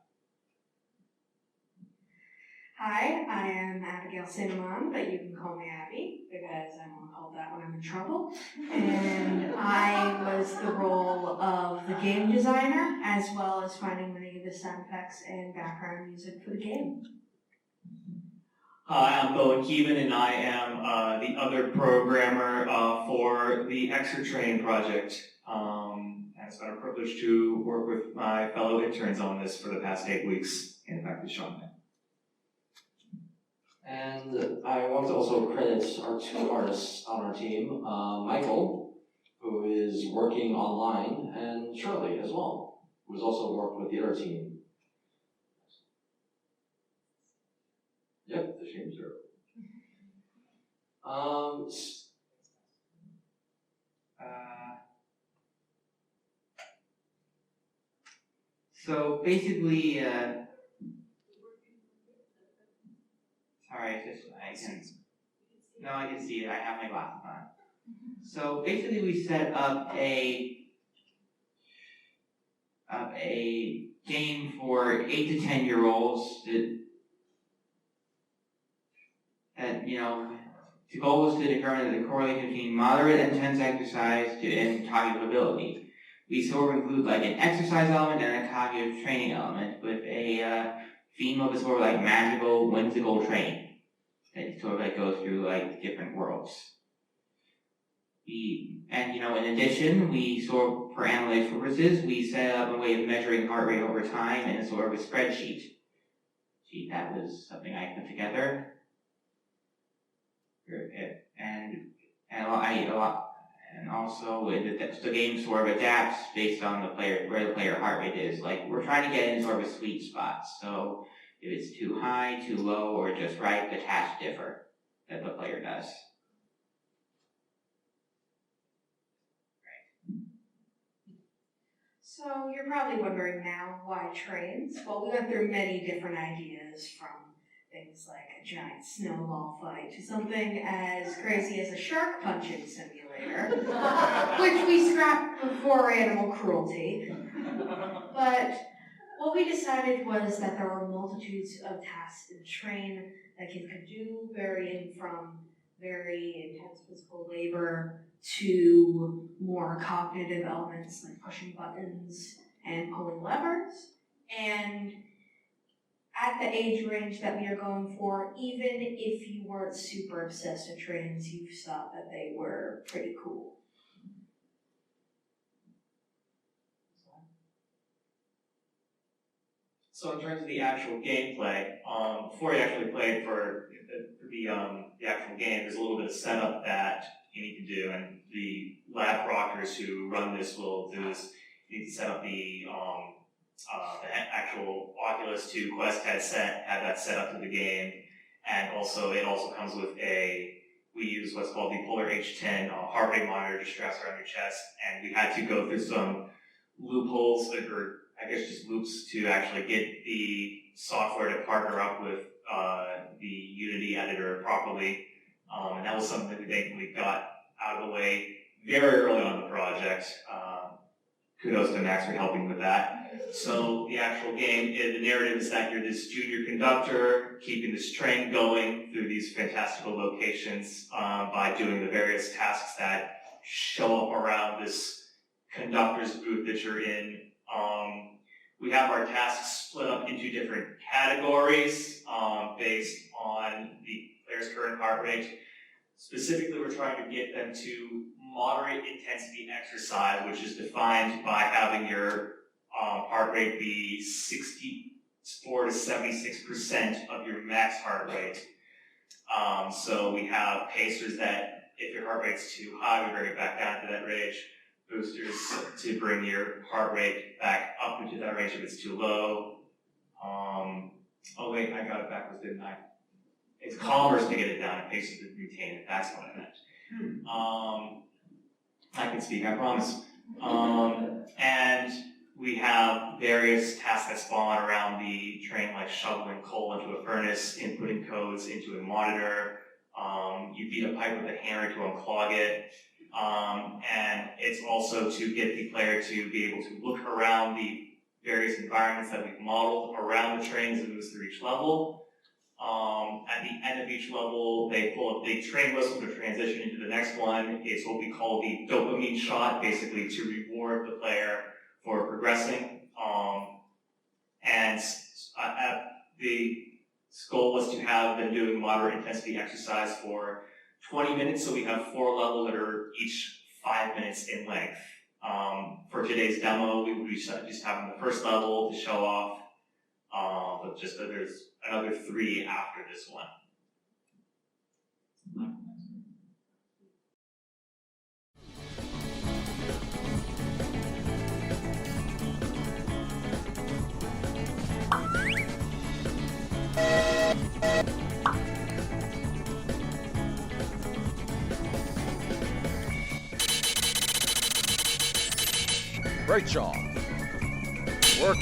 Hi, I am Abigail Cinnamon, but you can call me Abby because I'm on call that when I'm in trouble. And I was the role of the game designer, as well as finding many of the sound effects and background music for the game. Hi, I'm Bowen Keevan, and I am the other programmer for the ExerTrain project. And it's been a privilege to work with my fellow interns on this for the past 8 weeks, and in fact, with Sean. And I want to also credit our two artists on our team, Michael, who is working online, and Shirley as well, who has also worked with the other team. Yep, the shame's are. So basically, sorry, I can see it. I have my glasses on. So basically, we set up a game for 8 to 10-year-olds that the goal was to determine the correlation between moderate and intense exercise and cognitive ability. We sort of include like an exercise element and a cognitive training element with a theme of a sort of like magical, whimsical train that sort of like goes through like different worlds. And in addition, we sort for analytic purposes, we set up a way of measuring heart rate over time in a sort of a spreadsheet. That was something I put together. And also the game sort of adapts based on where the player heart rate is. Like we're trying to get in sort of a sweet spot. So if it's too high, too low, or just right, the tasks differ that the player does. So you're probably wondering now why trains? Well, we went through many different ideas, from things like a giant snowball fight to something as crazy as a shark punching simulator, which we scrapped before animal cruelty. But what we decided was that there were multitudes of tasks in train that kids could do, varying from very intense physical labor to more cognitive elements like pushing buttons and pulling levers. And at the age range that we are going for, even if you weren't super obsessed with trains, you thought that they were pretty cool. So in terms of the actual gameplay, before you actually play for the actual game, there's a little bit of setup that you need to do, and the lab proctors who run this will do this. You need to set up the actual Oculus 2 Quest headset, have that set up to the game, and also it also comes with we use what's called the Polar H10 heart rate monitor to strap around your chest, and we had to go through some loopholes, or I guess just loops, to actually get the software to partner up with the Unity editor properly. And that was something that we thankfully got out of the way very early on in the project. Kudos to Max for helping with that. So the actual game, the narrative is that you're this junior conductor keeping this train going through these fantastical locations by doing the various tasks that show up around this conductor's booth that you're in. We have our tasks split up into different categories based on the player's current heart rate. Specifically, we're trying to get them to moderate intensity exercise, which is defined by having your heart rate be 64 to 76% of your max heart rate. So we have pacers that, if your heart rate's too high, we bring it back down to that range. Boosters to bring your heart rate back up into that range if it's too low. Oh wait, I got it backwards, didn't I? It's calmers to get it down and pacers to retain it. That's what I meant. I can speak, I promise. And we have various tasks that spawn around the train, like shoveling coal into a furnace, inputting codes into a monitor. You beat a pipe with a hammer to unclog it. And it's also to get the player to be able to look around the various environments that we've modeled around the train as it moves through each level. At the end of each level, they pull a big train whistle to transition into the next one. It's what we call the dopamine shot, basically to reward the player for progressing. And the goal was to have them doing moderate intensity exercise for 20 minutes, so we have 4 levels that are each 5 minutes in length. For today's demo, we would be just having the first level to show off, but just that there's another 3 after this one. Great job. Work.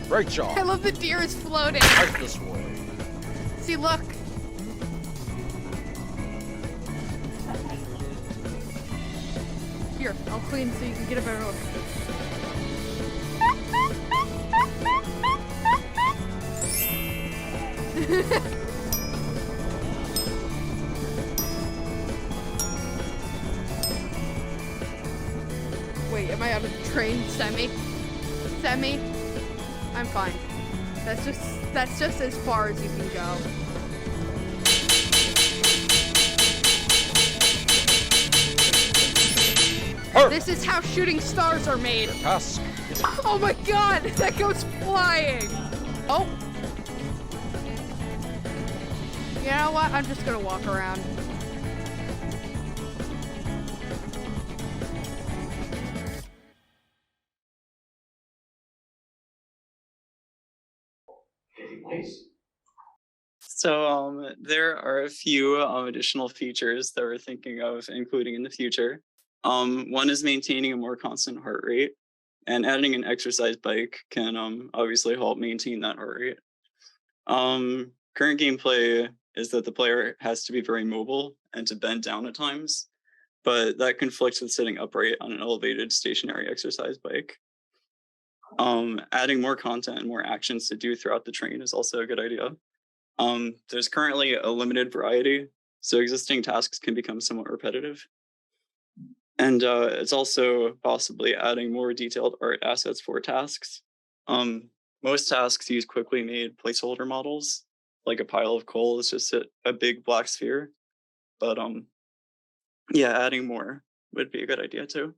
Great job. I love the deer is floating. Right this way. See, look. Here, I'll clean so you can get a better look. Wait, am I on a train semi? semi. I'm fine. That's just as far as you can go. This is how shooting stars are made. Task. Oh my god, that goes flying. Oh. You know what? I'm just gonna walk around. So there are a few additional features that we're thinking of including in the future. One is maintaining a more constant heart rate, and adding an exercise bike can obviously help maintain that heart rate. Current gameplay is that the player has to be very mobile and to bend down at times, but that conflicts with sitting upright on an elevated stationary exercise bike. Adding more content and more actions to do throughout the train is also a good idea. There's currently a limited variety, so existing tasks can become somewhat repetitive. And it's also possibly adding more detailed art assets for tasks. Most tasks use quickly made placeholder models, like a pile of coal is just a big black sphere. But yeah, adding more would be a good idea too.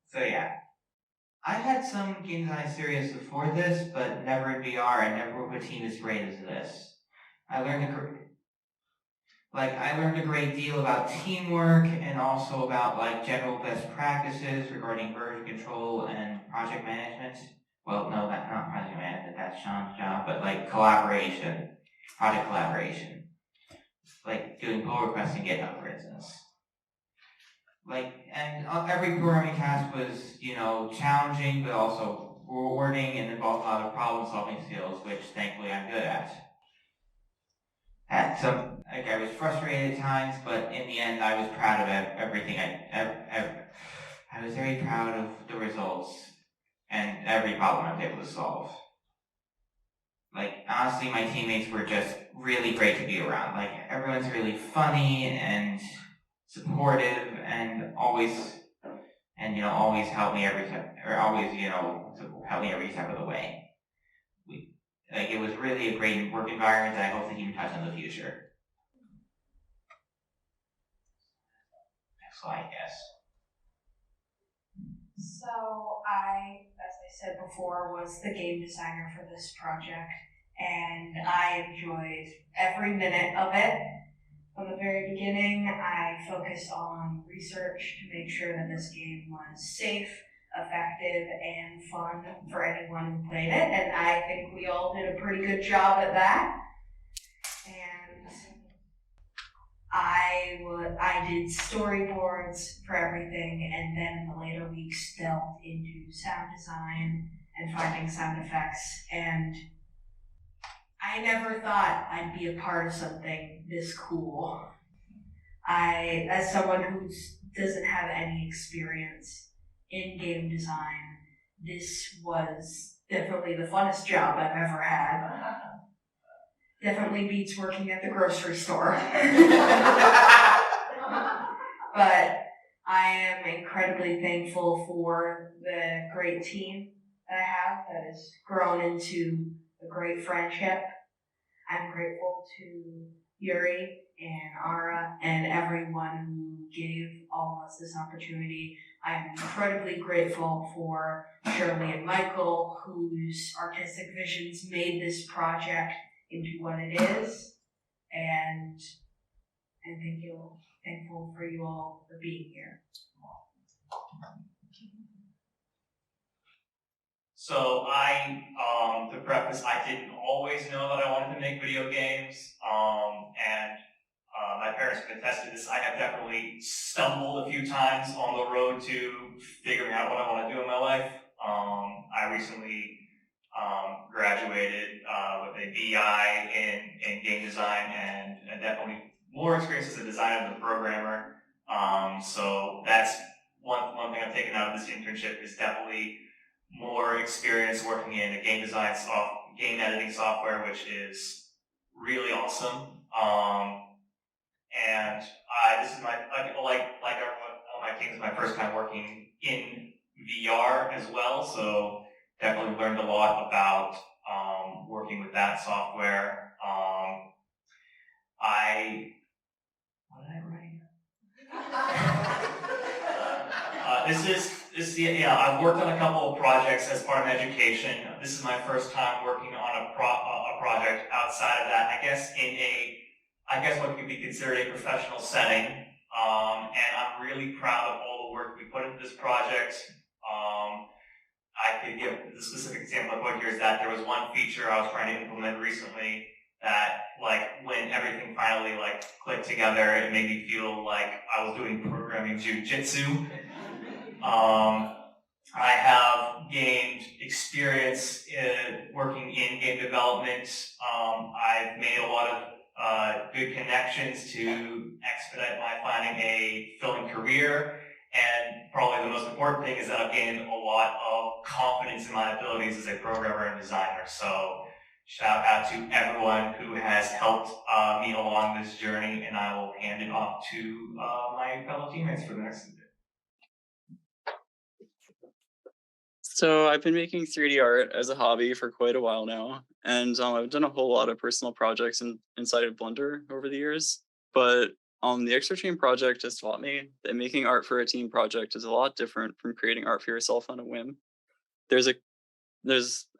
So yeah, I've had some game design series before this, but never in VR and never with a team as great as this. I learned a great deal about teamwork and also about like general best practices regarding version control and project management. Well, no, that's not project management, that's Sean's job, but like collaboration, project collaboration. Like doing pull requests in GitHub, for instance. And every programming task was, challenging, but also rewarding and involved a lot of problem-solving skills, which thankfully I'm good at. I was frustrated at times, but in the end, I was proud of everything. I was very proud of the results and every problem I was able to solve. Honestly, my teammates were just really great to be around. Everyone's really funny and supportive and always help me every step, or always, help me every step of the way. It was really a great work environment that I hope to keep in touch in the future. Next slide, yes. So I, as I said before, was the game designer for this project, and I enjoyed every minute of it. From the very beginning, I focused on research to make sure that this game was safe, effective, and fun for anyone who played it, and I think we all did a pretty good job at that. And I did storyboards for everything, and then in the later weeks delved into sound design and finding sound effects, and I never thought I'd be a part of something this cool. As someone who doesn't have any experience in game design, this was definitely the funnest job I've ever had. Definitely beats working at the grocery store. But I am incredibly thankful for the great team that I have that has grown into a great friendship. I'm grateful to Yuri and Ara and everyone who gave all of us this opportunity. I'm incredibly grateful for Shirley and Michael, whose artistic visions made this project into what it is. And thankful for you all for being here. So to preface, I didn't always know that I wanted to make video games, and my parents can attest to this. I have definitely stumbled a few times on the road to figuring out what I want to do in my life. I recently graduated with a BI in game design and definitely more experience as a designer than a programmer. So that's one thing I've taken out of this internship is definitely more experience working in a game editing software, which is really awesome. and this is my like everyone on my team, is my first time working in VR as well. So definitely learned a lot about working with that software. What did I write? I've worked on a couple of projects as part of education. This is my first time working on a project outside of that. I guess what could be considered a professional setting. And I'm really proud of all the work we put into this project. I could give the specific example I put here is that there was one feature I was trying to implement recently that, like, when everything finally clicked together, it made me feel like I was doing programming jujitsu. I have gained experience in working in game development. I've made a lot of good connections to expedite my finding a filling career. And probably the most important thing is that I've gained a lot of confidence in my abilities as a programmer and designer. So shout out to everyone who has helped me along this journey, and I will hand it off to my fellow teammates for the next. So I've been making 3D art as a hobby for quite a while now, and I've done a whole lot of personal projects inside of Blender over the years. But the ExerTrain project has taught me that making art for a team project is a lot different from creating art for yourself on a whim. I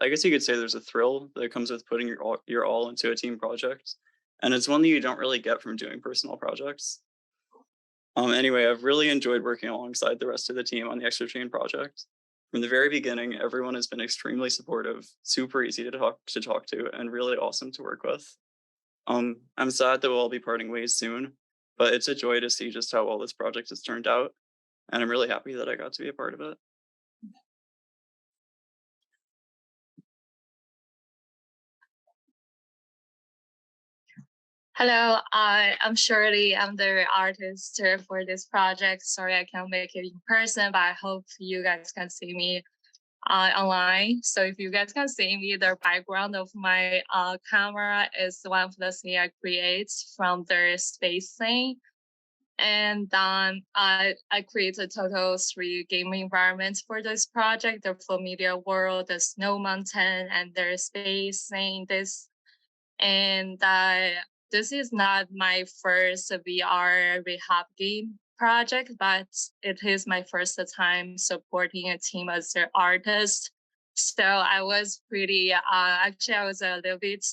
guess you could say there's a thrill that comes with putting your all into a team project, and it's one that you don't really get from doing personal projects. Anyway, I've really enjoyed working alongside the rest of the team on the ExerTrain project. From the very beginning, everyone has been extremely supportive, super easy to talk to, and really awesome to work with. I'm sad that we'll all be parting ways soon, but it's a joy to see just how well this project has turned out, and I'm really happy that I got to be a part of it. Hello, I'm Shirley. I'm the artist for this project. Sorry I can't make it in person, but I hope you guys can see me online. So if you guys can see me, the background of my camera is one of the things I create from the space thing. And I create a total 3 game environments for this project: the familiar world, the snow mountain, and the space thing. This is not my first VR rehab game project, but it is my first time supporting a team as an artist. So I was pretty, actually I was a little bit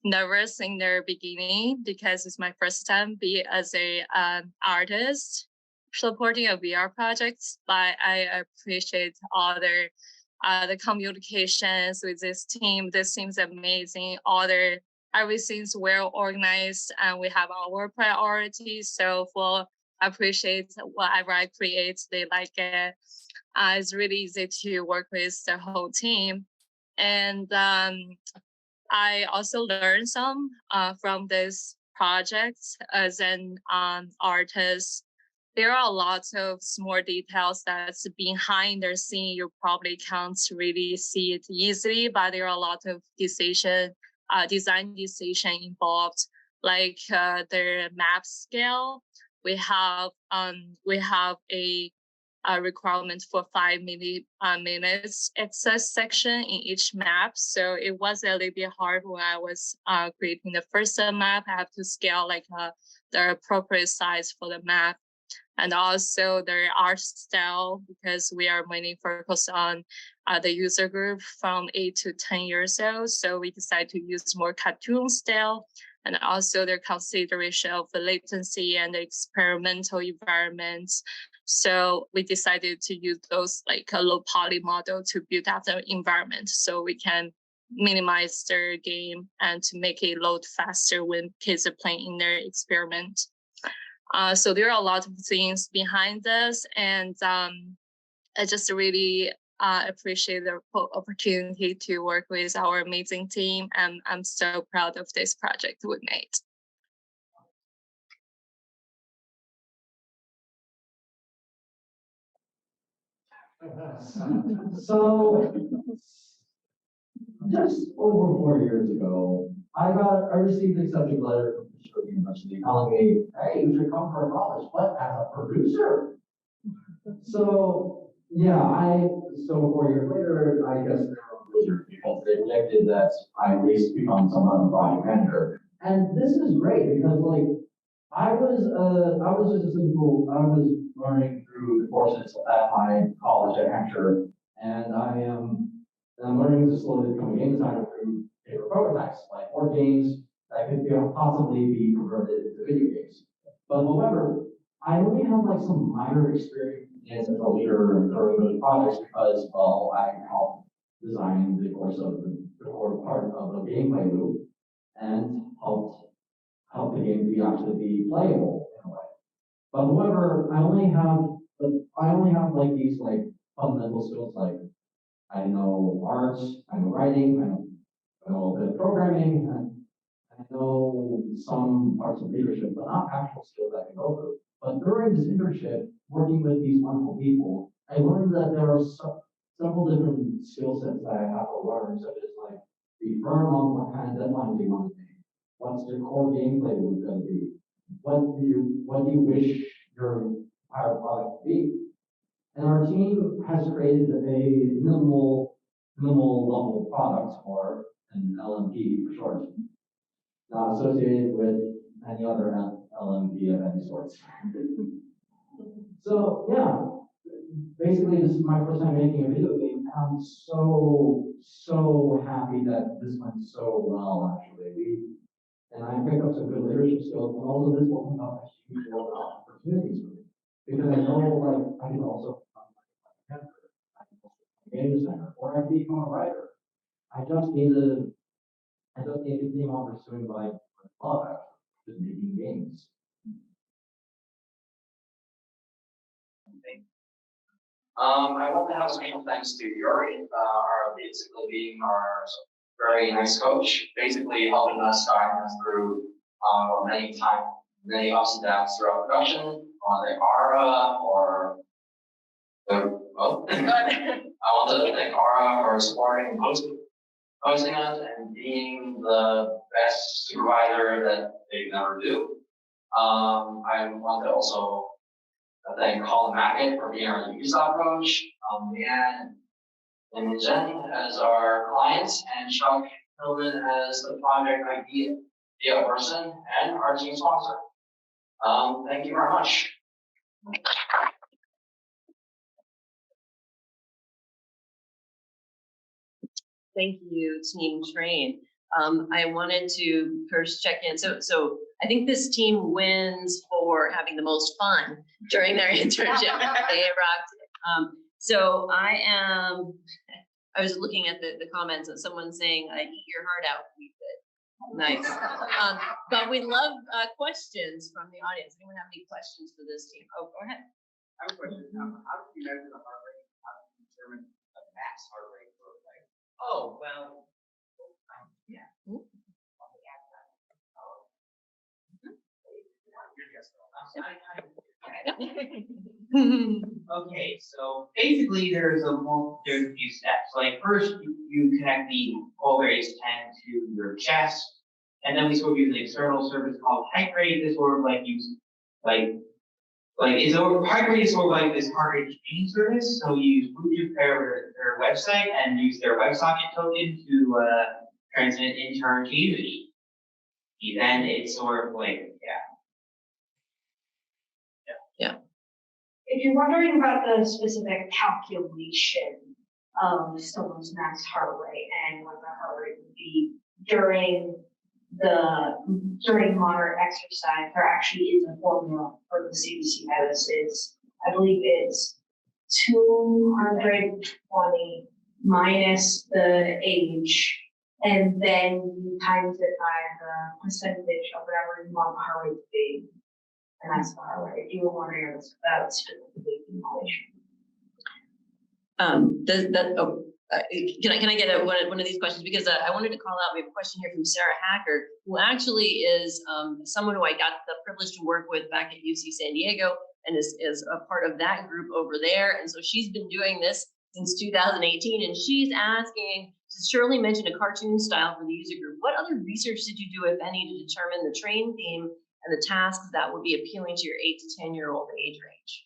nervous in the beginning because it's my first time be as a artist supporting a VR project, but I appreciate all the communications with this team. This seems amazing. Everything's well organized, and we have our priorities. So I appreciate whatever I create, they like it. It's really easy to work with the whole team. And I also learned some from this project as an artist. There are lots of small details that's behind the scene. You probably can't really see it easily, but there are a lot of design decision involved, like the map scale. We have a requirement for 5 minutes access section in each map. So it was a little bit hard when I was creating the first map. I have to scale the appropriate size for the map. And also the art style, because we are mainly focused on the user group from 8 to 10 years old. So we decided to use more cartoon style, and also the consideration of the latency and the experimental environments. So we decided to use those like a low poly model to build up the environment so we can minimize their game and to make it load faster when kids are playing in their experiment. So there are a lot of things behind this, and I just really appreciate the opportunity to work with our amazing team, and I'm so proud of this project we made. So, just over 4 years ago, I received an acceptance letter from State University telling me, hey, you should come for college, but as a producer. So yeah, so 4 years later, I guess they were losers because they rejected that I at least become somewhat of a project manager. And this is great because like I was just a simple, I was learning through the courses at my college at Hampshire, and I'm learning to slowly become a game designer through paper prototypes, like more games that could possibly be converted into video games. But however, I only have like some minor experience as a leader during those projects because, well, I helped design the course of the core part of the gameplay loop and help the game to actually be playable in a way. But however, I only have like these like fundamental skills like I know art, I know writing, I know a bit of programming, and I know some parts of leadership, but not actual skills I can go through. But during this internship, working with these wonderful people, I learned that there are several different skill sets that I have to learn, such as like be firm on what kind of deadlines you want to make. What's your core gameplay loop going to be? What do you wish your entire product to be? And our team has created a minimal level product, or an LMP for short, not associated with any other LMP of any sorts. So yeah, basically this is my first time making a video game. I'm so happy that this went so well actually. And I picked up some good leadership skills, and also this opened up a huge world of opportunities for me. Because I know like I can also become like a mentor, I can also become a game designer, or I can become a writer. I just need to continue on pursuing my love actually, just making games. I want to have a special thanks to Yuri, basically being our very nice coach, basically helping us, guiding us through many ups and downs throughout production, on the ARA or the, I want to thank ARA for supporting and hosting us and being the best supervisor that they can ever do. I want to also thank Colin Mackett for being our Ubisoft coach, Leanne and Jen as our clients, and Chuck Hillman as the project idea person and our team sponsor. Thank you very much. Thank you, Team Train. I wanted to first check in. So I think this team wins for having the most fun during their internship. They rocked it. So I was looking at the comments of someone saying, "I eat your heart out." We did. Nice. But we love questions from the audience. Anyone have any questions for this team? Oh, go ahead. I have a question. How do you measure the heart rate? How do you determine the max heart rate for a player? Oh, well, yeah. Okay, so basically there's a few steps. Like first you connect the polaris 10 to your chest, and then we sort of use an external service called height rate. This sort of like use height rate is sort of like this heart rate training service. So you use Bluetooth pair their website and use their WebSocket token to transmit intern community. Then it's sort of like yeah. If you're wondering about the specific calculation of someone's max heart rate and what the heart rate would be during moderate exercise, there actually is a formula for the CDC medicines. I believe it's 220 minus the age, and then you times it by the percentage of whatever you want the heart rate to be. And that's the heart rate. If you were wondering about specifically inhalation. Can I get one of these questions? Because I wanted to call out, we have a question here from Sarah Hacker, who actually is someone who I got the privilege to work with back at UC San Diego and is a part of that group over there. And so she's been doing this since 2018, and she's asking, Shirley mentioned a cartoon style for the user group. What other research did you do, if any, to determine the train theme and the tasks that would be appealing to your 8 to 10-year-old age range?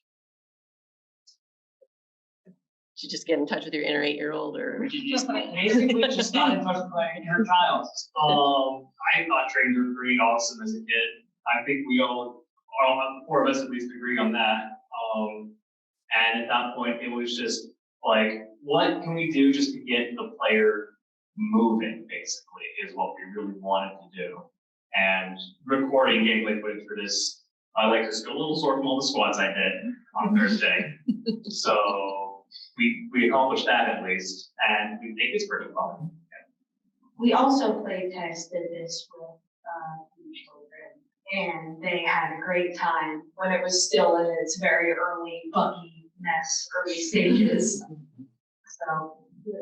Should just get in touch with your inner 8-year-old, or Basically just got in touch with my inner child. I thought trains were pretty awesome as a kid. I think we all, 4 of us at least, agreed on that. And at that point, it was just like, what can we do just to get the player moving, basically, is what we really wanted to do. And recording gameplay footage for this, my legs are still a little sore from all the squats I did on Thursday. So we accomplished that at least, and we think it's pretty fun. We also play tested this with children, and they had a great time when it was still in its very early buggy mess, early stages. So, yeah.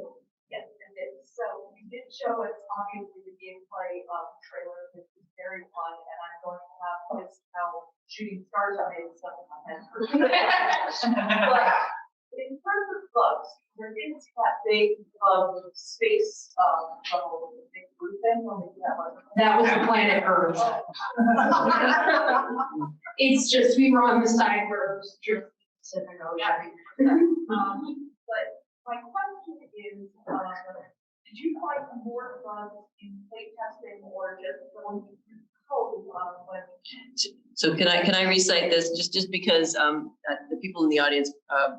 So we did show us obviously the gameplay of the trailer, which is very fun, and I'm going to have this how shooting stars are made and stuff in my head. But in terms of bugs, there is that big space level, big blue thing when we do that one. that was the planet Earth. It's just, we were on the side where it was just Pacific Ocean. But my question is, did you find more bugs in play testing or just going through code when? So can I recite this just because the people in the audience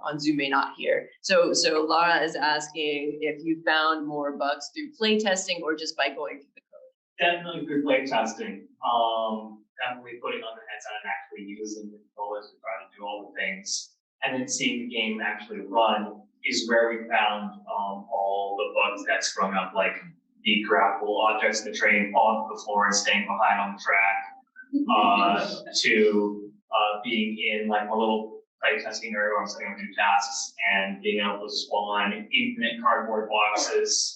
on Zoom may not hear. So Laura is asking if you found more bugs through play testing or just by going through the code. Definitely through play testing. Definitely putting on the headset and actually using the controllers to try to do all the things. And then seeing the game actually run is where we found all the bugs that sprung up, like the grapple objects in the train falling to the floor and staying behind on the track, to being in like a little play testing area where I'm setting up new tasks and being able to spawn infinite cardboard boxes,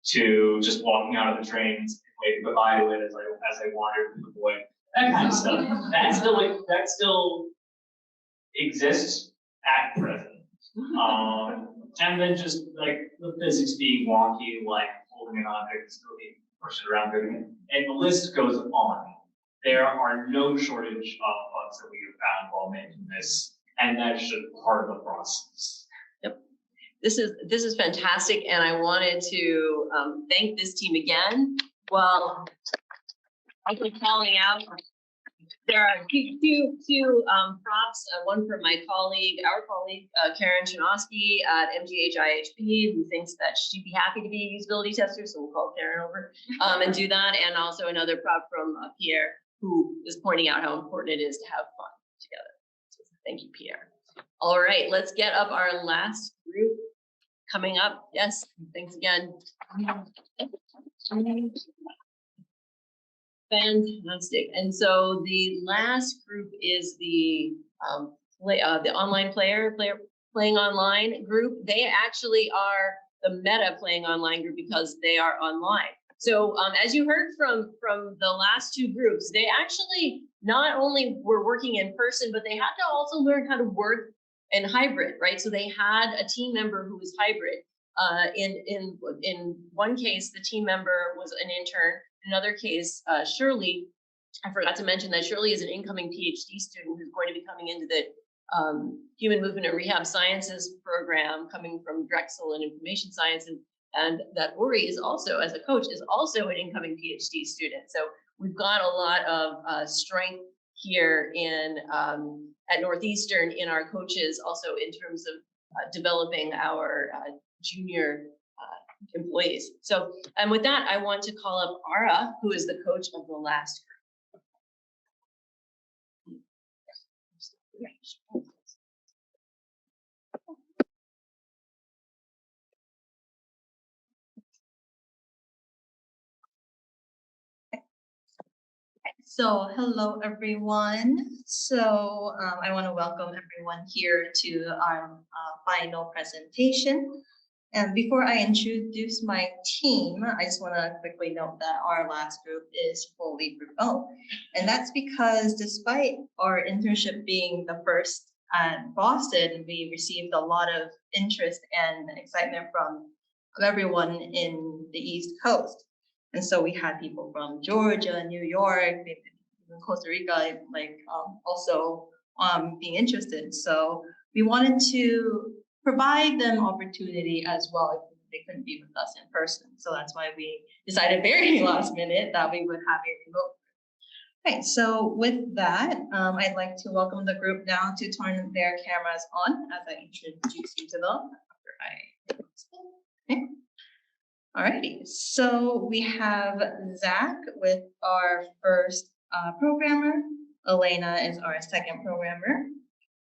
to just walking out of the train and waving goodbye to it as I wandered through the void. That kind of stuff. That still exists at present. And then just like the physics being wonky, like holding an object and still being pushed around, and the list goes on. There are no shortage of bugs that we have found while making this, and that's just part of the process. Yep. This is fantastic, and I wanted to thank this team again. Well, I'm calling out. There are two props, one from our colleague, Karen Chukoskie at MGH-IHP, who thinks that she'd be happy to be a usability tester, so we'll call Karen over and do that. And also another prop from Piere, who is pointing out how important it is to have fun together. So thank you, Piere. All right, let's get up our last group coming up. Yes, thanks again. Fantastic. And so the last group is the online playing online group. They actually are the meta playing online group because they are online. So as you heard from the last two groups, they actually not only were working in person, but they had to also learn how to work in hybrid, right? So they had a team member who was hybrid. In one case, the team member was an intern. In another case, Shirley, I forgot to mention that Shirley is an incoming PhD student who's going to be coming into the Human Movement and Rehab Sciences program, coming from Drexel and Information Sciences, and that Uri is also, as a coach, is also an incoming PhD student. So we've got a lot of strength here in at Northeastern in our coaches, also in terms of developing our junior employees. So, and with that, I want to call up Ara, who is the coach of the last group. So hello everyone. So I want to welcome everyone here to our final presentation. And before I introduce my team, I just want to quickly note that our last group is fully remote. And that's because despite our internship being the first at Boston, we received a lot of interest and excitement from everyone in the East Coast. And so we had people from Georgia, New York, even Costa Rica, also being interested. So we wanted to provide them opportunity as well if they couldn't be with us in person. So that's why we decided very last minute that we would have a remote. Okay, so with that, I'd like to welcome the group now to turn their cameras on as I introduce you to them. Okay. Alrighty, so we have Zach with our first programmer. Elena is our second programmer.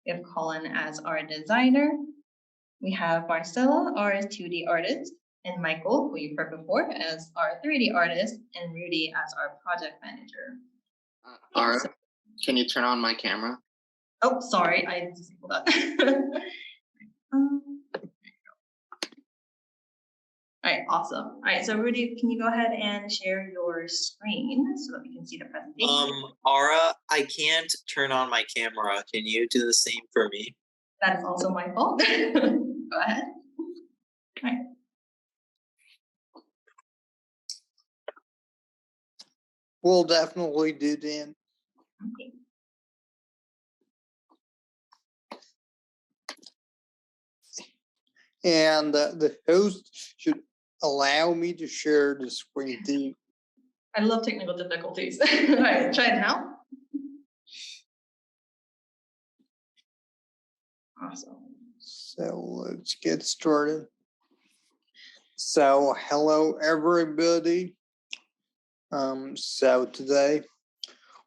We have Colin as our designer. We have Marcella, our 2D artist, and Michael, who you've heard before, as our 3D artist, and Rudy as our project manager. Ara, can you turn on my camera? Oh, sorry, I disabled that. All right, awesome. All right, so Rudy, can you go ahead and share your screen so that we can see the presentation? Ara, I can't turn on my camera. Can you do the same for me? That is also my fault. Go ahead. All right. We'll definitely do that. Okay. And the host should allow me to share the screen too. I love technical difficulties. All right, try it now. Awesome. So let's get started. So hello everybody. So today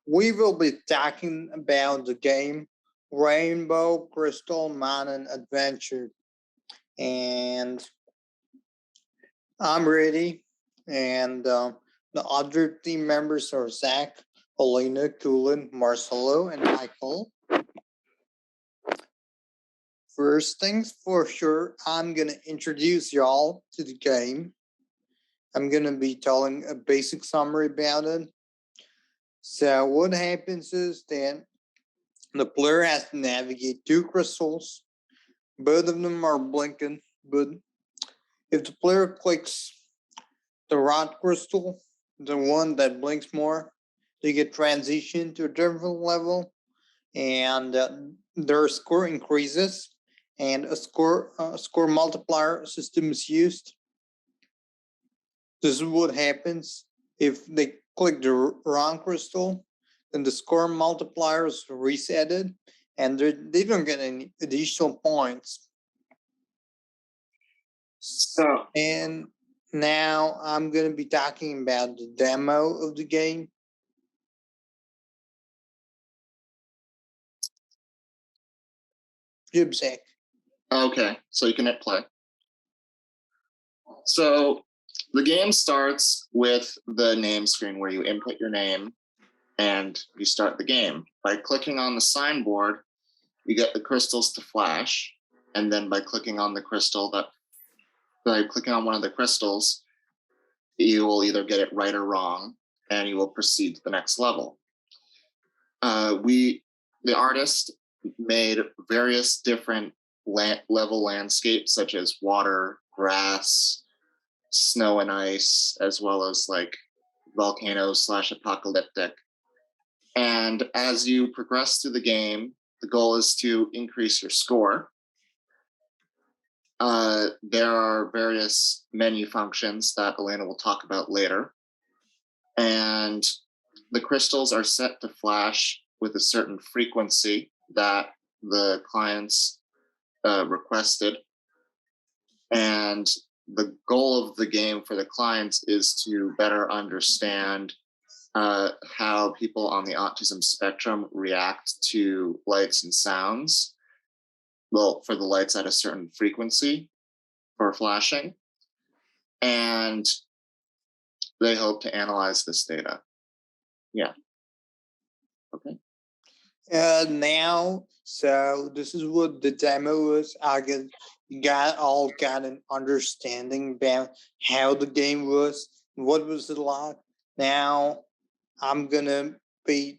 we will be talking about the game Rainbow Crystal Mountain Adventure. And I'm ready. And the other team members are Zach, Elena, Kulin, Marcelo, and Michael. First things for sure, I'm going to introduce y'all to the game. I'm going to be telling a basic summary about it. So what happens is that the player has to navigate two crystals. Both of them are blinking, but if the player clicks the right crystal, the one that blinks more, they get transitioned to a different level, and their score increases, and a score multiplier system is used. This is what happens if they click the wrong crystal, then the score multiplier is resetted, and they don't get any additional points. So, and now I'm going to be talking about the demo of the game. Jibsack. Okay, so you can hit play. So the game starts with the name screen where you input your name and you start the game. By clicking on the signboard, you get the crystals to flash, and then by clicking on the crystal by clicking on one of the crystals, you will either get it right or wrong, and you will proceed to the next level. The artist made various different level landscapes, such as water, grass, snow and ice, as well as like volcanoes / apocalyptic. And as you progress through the game, the goal is to increase your score. There are various menu functions that Elena will talk about later. And the crystals are set to flash with a certain frequency that the clients requested. And the goal of the game for the clients is to better understand how people on the autism spectrum react to lights and sounds. Well, for the lights at a certain frequency for flashing. And they hope to analyze this data. Yeah. Okay. Now, so this is what the demo is. Got an understanding about how the game was, what was it like. Now, I'm gonna be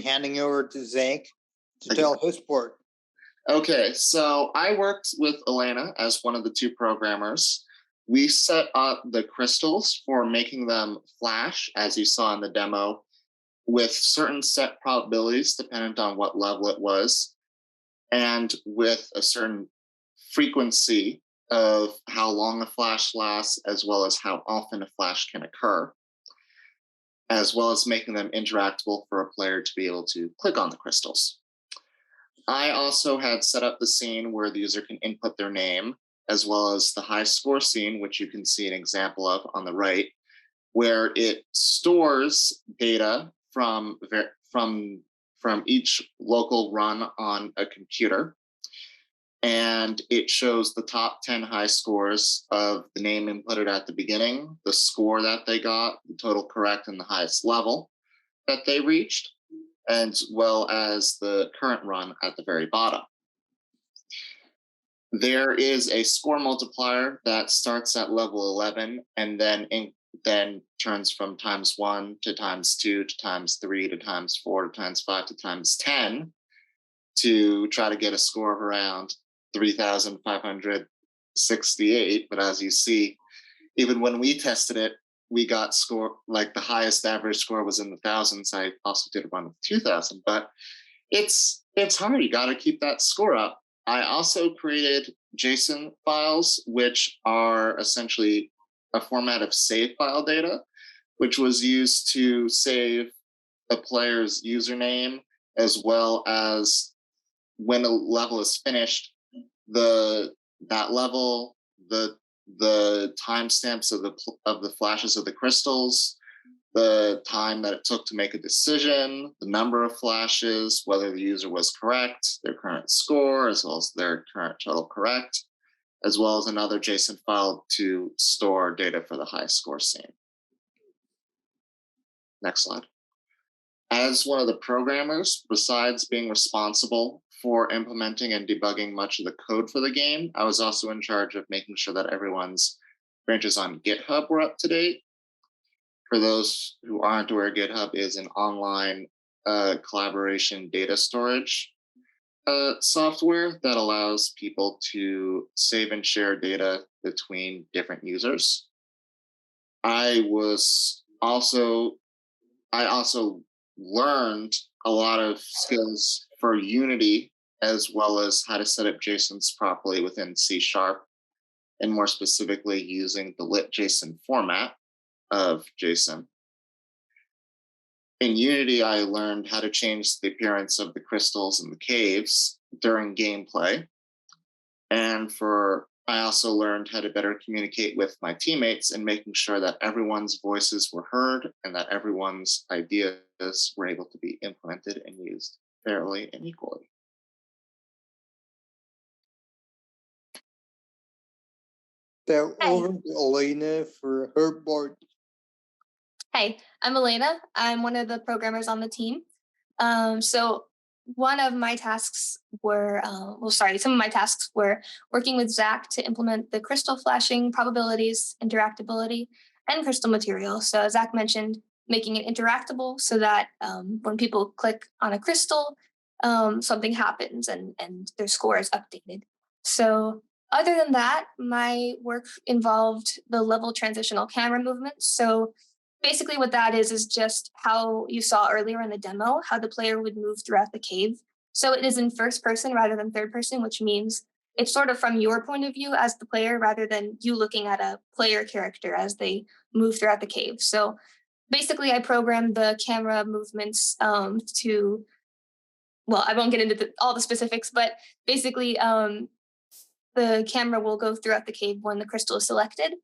handing over to Zach to tell his part. Okay, so I worked with Elena as one of the two programmers. We set up the crystals for making them flash, as you saw in the demo, with certain set probabilities dependent on what level it was, and with a certain frequency of how long a flash lasts, as well as how often a flash can occur, as well as making them interactable for a player to be able to click on the crystals. I also had set up the scene where the user can input their name, as well as the high score scene, which you can see an example of on the right, where it stores data from each local run on a computer. And it shows the top 10 high scores of the name inputted at the beginning, the score that they got, the total correct, and the highest level that they reached, as well as the current run at the very bottom. There is a score multiplier that starts at level 11 and then turns from ×1 to ×2 to ×3 to ×4 to ×5 to ×10 to try to get a score of around 3,568. But as you see, even when we tested it, we got score, like the highest average score was in the thousands. I also did one with 2,000, but it's hard. You got to keep that score up. I also created JSON files, which are essentially a format of save file data, which was used to save a player's username, as well as when a level is finished, that level, the timestamps of the flashes of the crystals, the time that it took to make a decision, the number of flashes, whether the user was correct, their current score, as well as their current total correct, as well as another JSON file to store data for the high score scene. Next slide. As one of the programmers, besides being responsible for implementing and debugging much of the code for the game, I was also in charge of making sure that everyone's branches on GitHub were up to date. For those who aren't aware, GitHub is an online collaboration data storage software that allows people to save and share data between different users. I also learned a lot of skills for Unity, as well as how to set up JSONs properly within C#, and more specifically using the lit JSON format of JSON. In Unity, I learned how to change the appearance of the crystals in the caves during gameplay. And I also learned how to better communicate with my teammates and making sure that everyone's voices were heard and that everyone's ideas were able to be implemented and used fairly and equally. So over to Elena for her part. Hi, I'm Elena. I'm one of the programmers on the team. So one of my tasks were, some of my tasks were working with Zach to implement the crystal flashing probabilities, interactability, and crystal material. So Zach mentioned making it interactable so that when people click on a crystal, something happens and their score is updated. So other than that, my work involved the level transitional camera movements. So basically what that is just how you saw earlier in the demo, how the player would move throughout the cave. So it is in first person rather than third person, which means it's sort of from your point of view as the player rather than you looking at a player character as they move throughout the cave. So basically I programmed the camera movements I won't get into all the specifics, but basically the camera will go throughout the cave when the crystal is selected.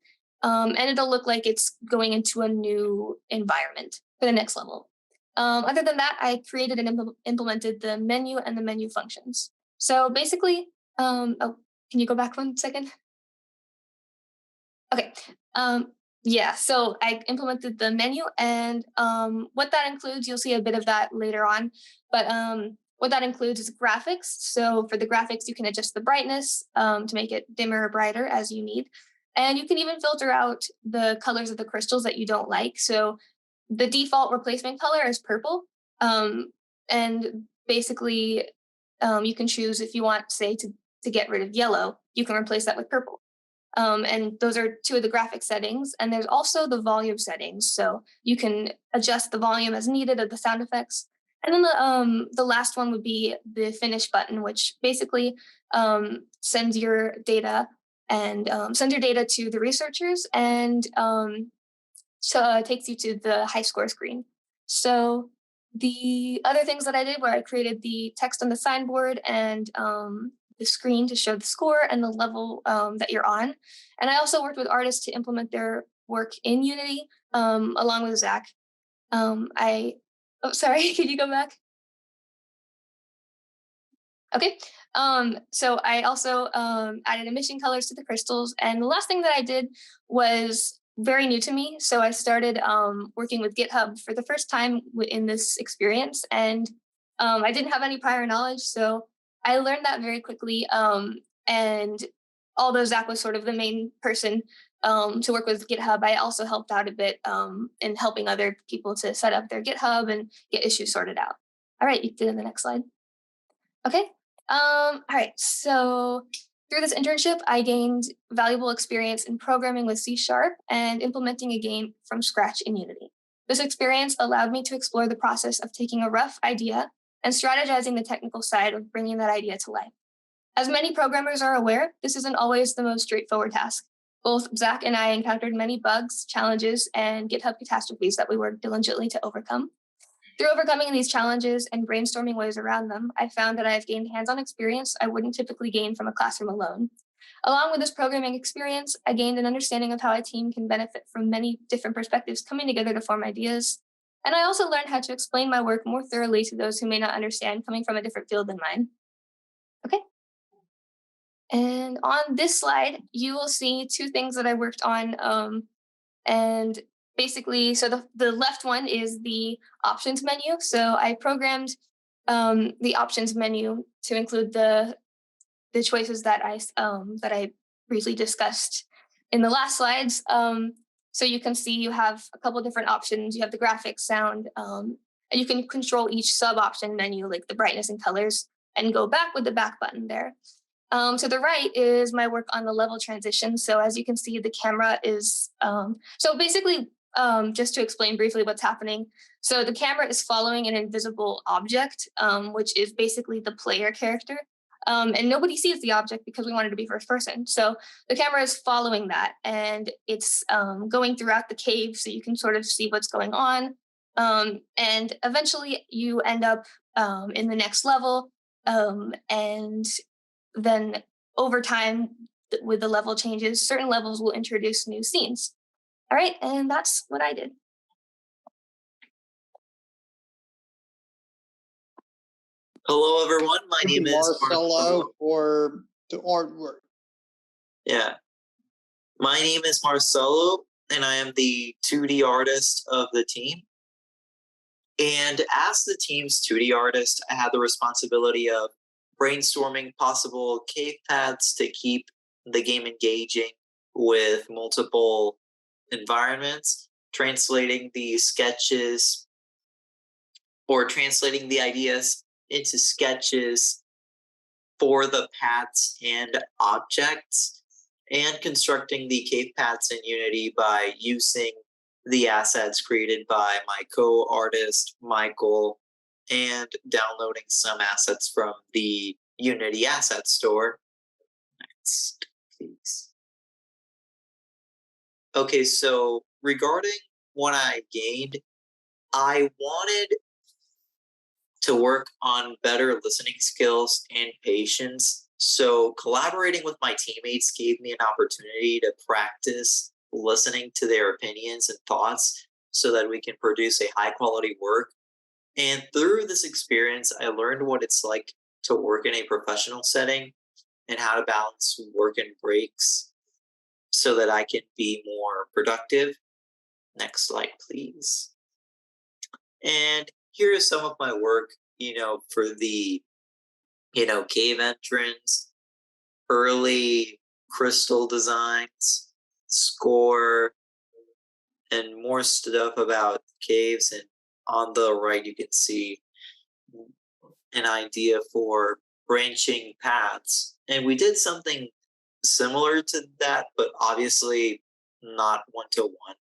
And it'll look like it's going into a new environment for the next level. Other than that, I created and implemented the menu and the menu functions. So basically, can you go back 1 second? Okay. So I implemented the menu, and what that includes, you'll see a bit of that later on, but what that includes is graphics. So for the graphics, you can adjust the brightness to make it dimmer or brighter as you need. And you can even filter out the colors of the crystals that you don't like. So the default replacement color is purple. And basically you can choose if you want, say, to get rid of yellow, you can replace that with purple. And those are two of the graphic settings. And there's also the volume settings. So you can adjust the volume as needed of the sound effects. And then the last one would be the finish button, which basically sends your data to the researchers and takes you to the high score screen. So the other things that I did were I created the text on the signboard and the screen to show the score and the level that you're on. And I also worked with artists to implement their work in Unity along with Zach. Sorry, could you go back? Okay, so I also added emission colors to the crystals. And the last thing that I did was very new to me. So I started working with GitHub for the first time in this experience. And I didn't have any prior knowledge. So I learned that very quickly. And although Zach was sort of the main person to work with GitHub, I also helped out a bit in helping other people to set up their GitHub and get issues sorted out. All right, you can do the next slide. Okay. All right. So through this internship, I gained valuable experience in programming with C# and implementing a game from scratch in Unity. This experience allowed me to explore the process of taking a rough idea and strategizing the technical side of bringing that idea to life. As many programmers are aware, this isn't always the most straightforward task. Both Zach and I encountered many bugs, challenges, and GitHub catastrophes that we worked diligently to overcome. Through overcoming these challenges and brainstorming ways around them, I found that I have gained hands-on experience I wouldn't typically gain from a classroom alone. Along with this programming experience, I gained an understanding of how a team can benefit from many different perspectives coming together to form ideas. And I also learned how to explain my work more thoroughly to those who may not understand coming from a different field than mine. Okay. And on this slide, you will see two things that I worked on. And basically, so the left one is the options menu. So I programmed the options menu to include the choices that I briefly discussed in the last slides. So you can see you have a couple different options. You have the graphics, sound, and you can control each sub-option menu, like the brightness and colors, and go back with the back button there. To the right is my work on the level transition. So as you can see, the camera is, so basically, just to explain briefly what's happening. So the camera is following an invisible object, which is basically the player character. And nobody sees the object because we wanted to be first person. So the camera is following that and it's going throughout the cave so you can sort of see what's going on. And eventually you end up in the next level. And then over time, with the level changes, certain levels will introduce new scenes. All right, and that's what I did. Hello, everyone. My name is Marcelo for the artwork. Yeah. My name is Marcelo, and I am the 2D artist of the team. And as the team's 2D artist, I had the responsibility of brainstorming possible cave paths to keep the game engaging with multiple environments, translating the sketches or translating the ideas into sketches for the paths and objects, and constructing the cave paths in Unity by using the assets created by my co-artist, Michael, and downloading some assets from the Unity Asset Store. Next, please. Okay, so regarding what I gained, I wanted to work on better listening skills and patience. So collaborating with my teammates gave me an opportunity to practice listening to their opinions and thoughts so that we can produce a high quality work. And through this experience, I learned what it's like to work in a professional setting and how to balance work and breaks so that I can be more productive. Next slide, please. And here is some of my work, for the, cave entrance, early crystal designs, score, and more stuff about caves. And on the right, you can see an idea for branching paths. And we did something similar to that, but obviously not one-to-one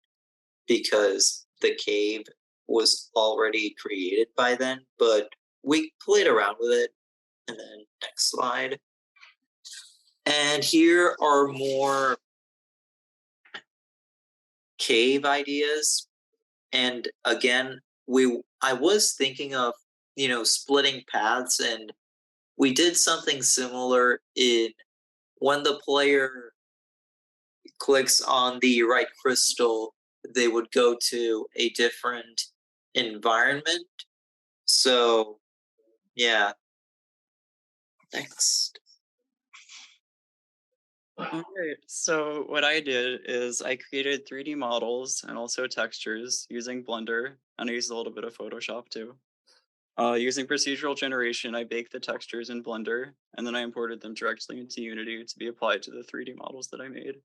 because the cave was already created by then, but we played around with it. And then next slide. And here are more cave ideas. And again, I was thinking of, splitting paths, and we did something similar in when the player clicks on the right crystal, they would go to a different environment. So, yeah. Next. Okay, so what I did is I created 3D models and also textures using Blender, and I used a little bit of Photoshop too. Using procedural generation, I baked the textures in Blender, and then I imported them directly into Unity to be applied to the 3D models that I made.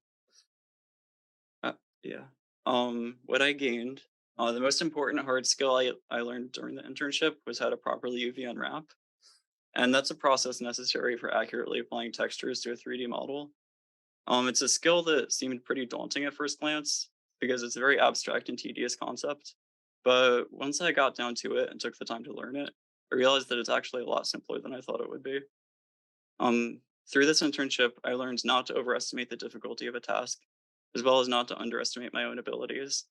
Yeah. What I gained, the most important hard skill I learned during the internship was how to properly UV unwrap. And that's a process necessary for accurately applying textures to a 3D model. It's a skill that seemed pretty daunting at first glance because it's a very abstract and tedious concept. But once I got down to it and took the time to learn it, I realized that it's actually a lot simpler than I thought it would be. Through this internship, I learned not to overestimate the difficulty of a task, as well as not to underestimate my own abilities.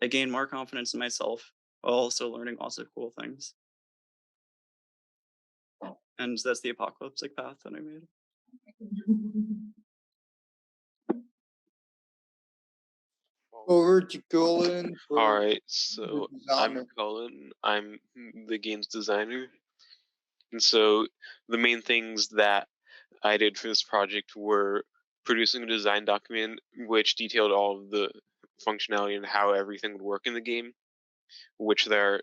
I gained more confidence in myself while also learning lots of cool things. And that's the apocalyptic path that I made. Over to Colin. All right, so I'm Colin. I'm the games designer. And so the main things that I did for this project were producing a design document which detailed all of the functionality and how everything would work in the game, which there are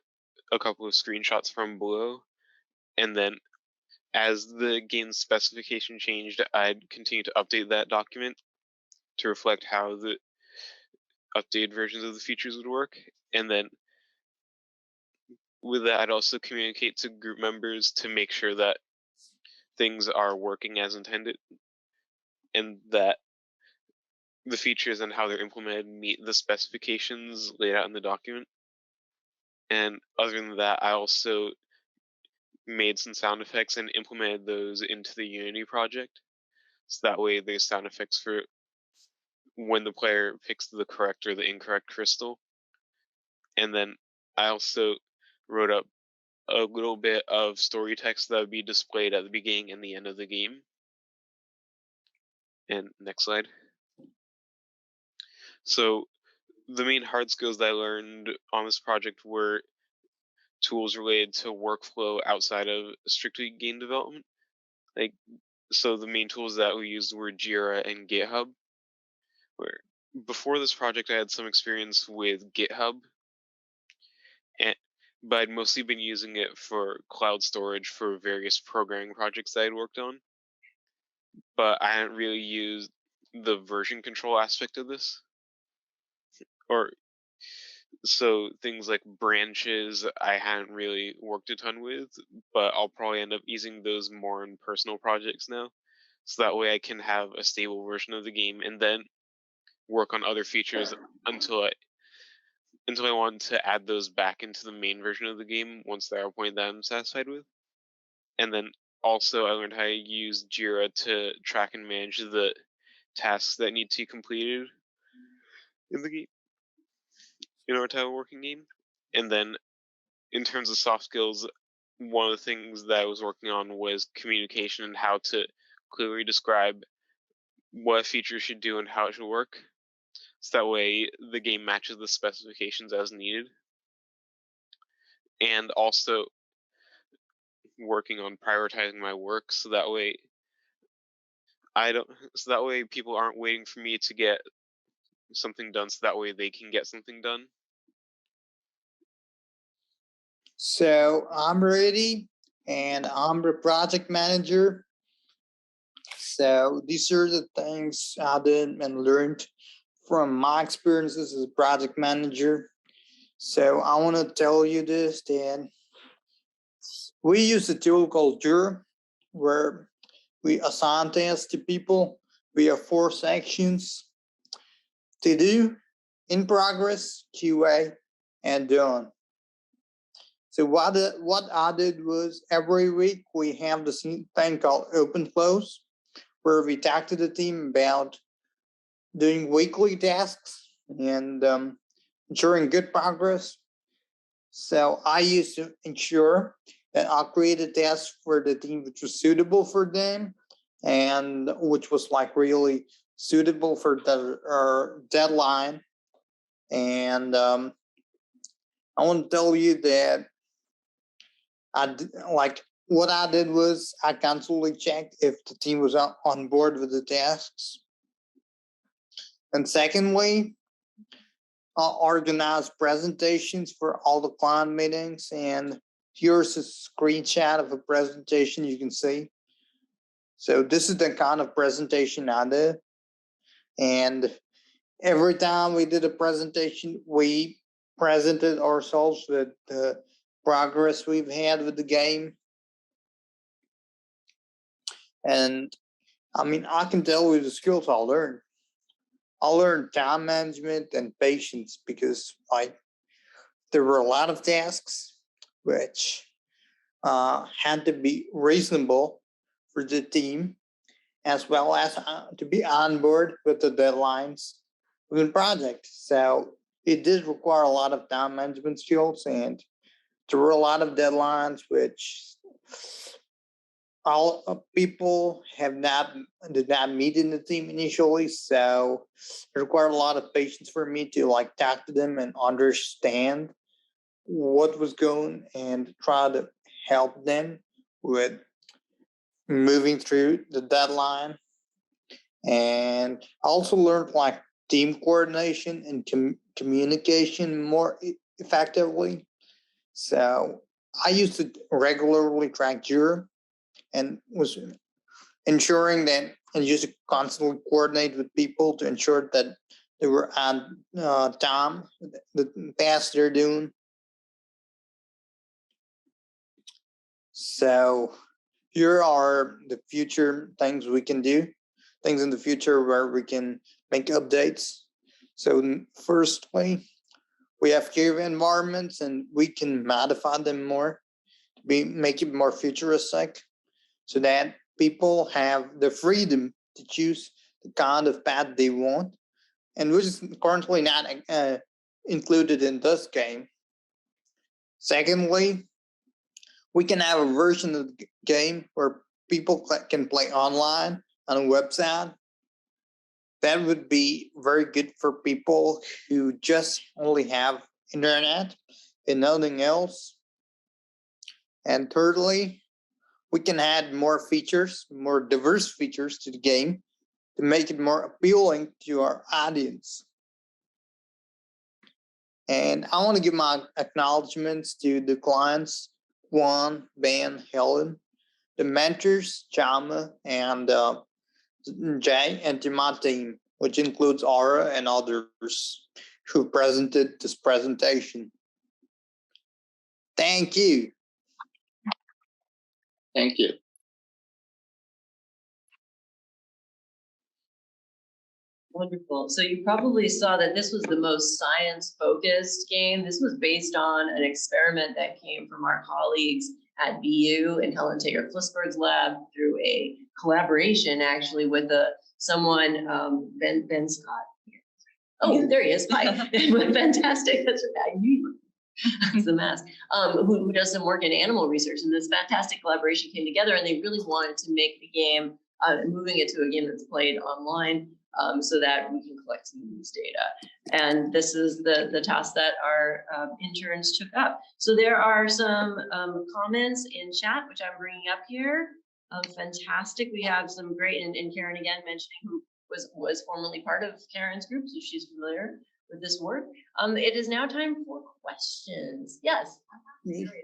a couple of screenshots from below. And then as the game specification changed, I'd continue to update that document to reflect how the updated versions of the features would work. And then with that, I'd also communicate to group members to make sure that things are working as intended and that the features and how they're implemented meet the specifications laid out in the document. And other than that, I also made some sound effects and implemented those into the Unity project. So that way there's sound effects for when the player picks the correct or the incorrect crystal. And then I also wrote up a little bit of story text that would be displayed at the beginning and the end of the game. And next slide. So the main hard skills that I learned on this project were tools related to workflow outside of strictly game development. So the main tools that we used were Jira and GitHub. Where before this project, I had some experience with GitHub, but I'd mostly been using it for cloud storage for various programming projects that I'd worked on. But I hadn't really used the version control aspect of this. So things like branches, I hadn't really worked a ton with, but I'll probably end up using those more in personal projects now. So that way I can have a stable version of the game and then work on other features until I want to add those back into the main version of the game once they're a point that I'm satisfied with. And then also I learned how to use Jira to track and manage the tasks that need to be completed in the game in order to have a working game. And then in terms of soft skills, one of the things that I was working on was communication and how to clearly describe what a feature should do and how it should work. So that way the game matches the specifications as needed. And also working on prioritizing my work so that way people aren't waiting for me to get something done, so that way they can get something done. So I'm ready, and I'm the project manager. So these are the things I did and learned from my experiences as a project manager. So I want to tell you this, Dan. We use a tool called Piere, where we assign tasks to people. We have 4 sections: to do, in progress, QA, and done. So what I did was every week we have this thing called open close, where we talk to the team about doing weekly tasks and ensuring good progress. So I used to ensure that I created tasks for the team which was suitable for them and which was like really suitable for the deadline. And I want to tell you that what I did was I constantly checked if the team was on board with the tasks. And secondly, I organized presentations for all the client meetings, and here's a screenshot of a presentation you can see. So this is the kind of presentation I did. And every time we did a presentation, we presented ourselves with the progress we've had with the game. And I mean, I can tell you the skills I learned. I learned time management and patience because there were a lot of tasks which had to be reasonable for the team, as well as to be on board with the deadlines of the project. So it did require a lot of time management skills, and there were a lot of deadlines which all people did not meet in the team initially. So it required a lot of patience for me to talk to them and understand what was going and try to help them with moving through the deadline. And I also learned team coordination and communication more effectively. So I used to regularly track Jira and was ensuring that and used to constantly coordinate with people to ensure that they were on time, the tasks they're doing. So here are the future things we can do, things in the future where we can make updates. So firstly, we have cave environments and we can modify them more to make it more futuristic so that people have the freedom to choose the kind of path they want, and which is currently not included in this game. Secondly, we can have a version of the game where people can play online on a website. That would be very good for people who just only have internet and nothing else. And thirdly, we can add more features, more diverse features to the game to make it more appealing to our audience. And I want to give my acknowledgements to the clients, Juan, Ben, Helen, the mentors, Chama, and Jay, and to my team, which includes Aura and others who presented this presentation. Thank you. Thank you. Wonderful. So you probably saw that this was the most science-focused game. This was based on an experiment that came from our colleagues at BU and Helen Tager Flisberg's lab through a collaboration actually with someone, Ben Scott. Oh, there he is. Hi. Fantastic. That's right. I knew you. It's the mask. Who does some work in animal research, and this fantastic collaboration came together, and they really wanted to make the game, moving it to a game that's played online, so that we can collect some news data. And this is the task that our interns took up. So there are some comments in chat, which I'm bringing up here. Fantastic. We have some great, and Karen again mentioning who was formerly part of Karen's group, so she's familiar with this work. It is now time for questions. Yes. I'm curious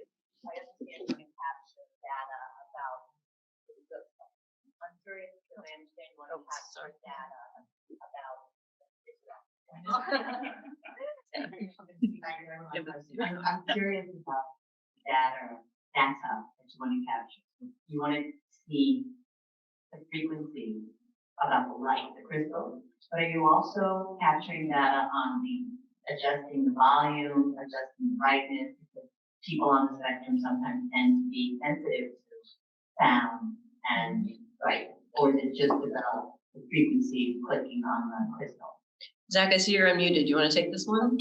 if I understand what capture data about. I'm curious about data that you want to capture. You want to the frequency about the light, the crystal, but are you also capturing data on the adjusting the volume, adjusting the brightness? Because people on the spectrum sometimes tend to be sensitive to sound and light, or is it just about the frequency clicking on the crystal? Zach, I see you're unmuted. Do you want to take this one?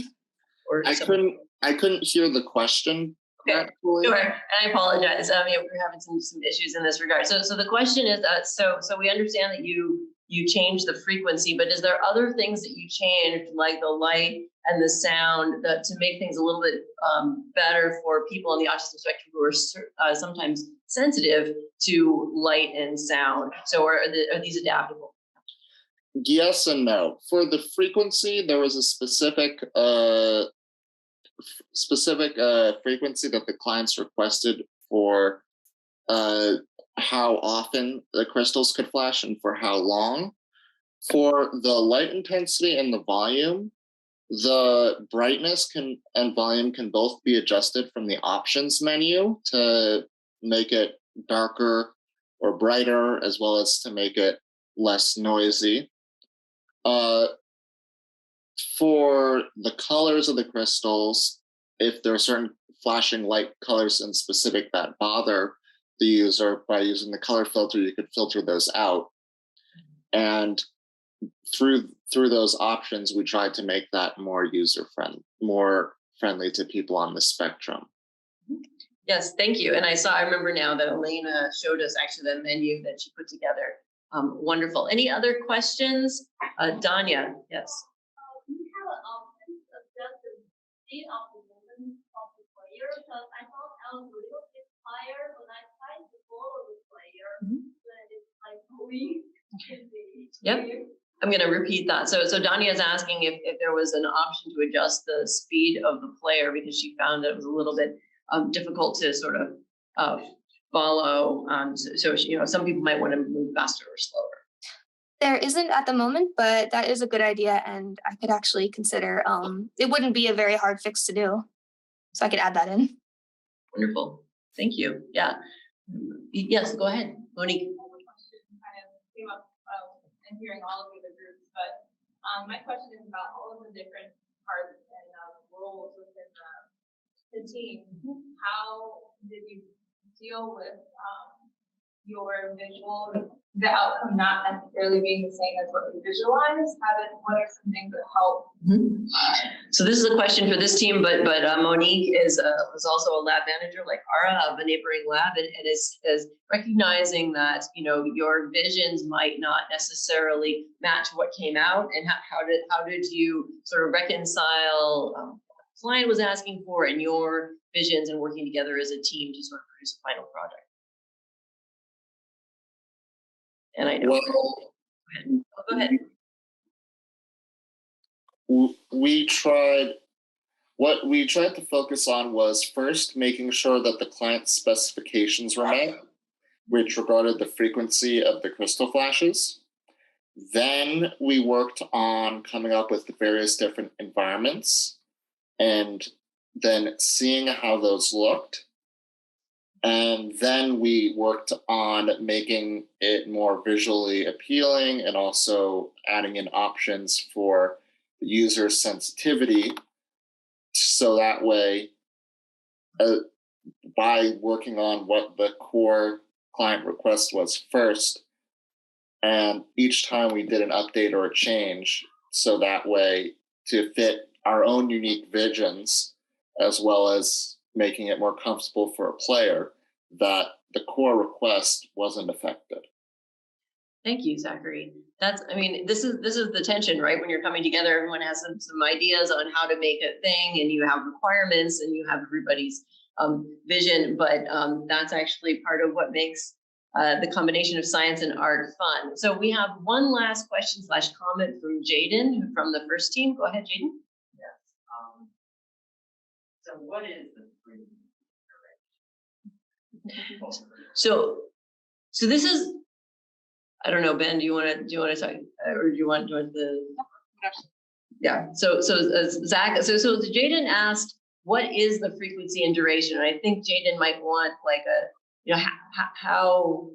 Or I couldn't hear the question. Okay, sure. And I apologize. Yeah, we're having some issues in this regard. So the question is, so we understand that you changed the frequency, but is there other things that you changed, like the light and the sound, to make things a little bit better for people on the autism spectrum who are sometimes sensitive to light and sound? So are these adaptable? Yes and no. For the frequency, there was a specific frequency that the clients requested for how often the crystals could flash and for how long. For the light intensity and the volume, the brightness and volume can both be adjusted from the options menu to make it darker or brighter, as well as to make it less noisy. For the colors of the crystals, if there are certain flashing light colors in specific that bother the user, by using the color filter, you could filter those out. And through those options, we tried to make that more more friendly to people on the spectrum. Yes, thank you. And I remember now that Elena showed us actually the menu that she put together. Wonderful. Any other questions? Danya, yes. Do you have an option to adjust the speed of the movement of the player? Because I thought I was a little bit tired when I tried to follow the player, but it's like moving. Yep. I'm going to repeat that. So Danya is asking if there was an option to adjust the speed of the player, because she found that it was a little bit difficult to sort of follow. So some people might want to move faster or slower. There isn't at the moment, but that is a good idea, and I could actually consider. It wouldn't be a very hard fix to do, so I could add that in. Wonderful. Thank you. Yeah. Yes, go ahead, Monique. Kind of came up and hearing all of the other groups, but my question is about all of the different parts and roles within the team. How did you deal with your visual, the outcome not necessarily being the same as what you visualized? What are some things that help? So this is a question for this team, but Monique is also a lab manager like Ara of a neighboring lab, and is recognizing that your visions might not necessarily match what came out, and how did you sort of reconcile what the client was asking for and your visions, and working together as a team to sort of produce a final project. And I know. Go ahead. What we tried to focus on was first making sure that the client specifications were met, which regarded the frequency of the crystal flashes. Then we worked on coming up with the various different environments and then seeing how those looked. And then we worked on making it more visually appealing and also adding in options for the user's sensitivity. So that way, by working on what the core client request was first, and each time we did an update or a change, so that way to fit our own unique visions, as well as making it more comfortable for a player, that the core request wasn't affected. Thank you, Zachary. This is the tension, right? When you're coming together, everyone has some ideas on how to make a thing, and you have requirements, and you have everybody's vision, but that's actually part of what makes the combination of science and art fun. So we have one last question / comment from Jaden from the first team. Go ahead, Jaden. Yes. So what is the frequency? So this is, I don't know, Ben, do you want to talk, or do you want the? Yeah. So Zach, so Jaden asked, what is the frequency and duration? And I think Jaden might want like how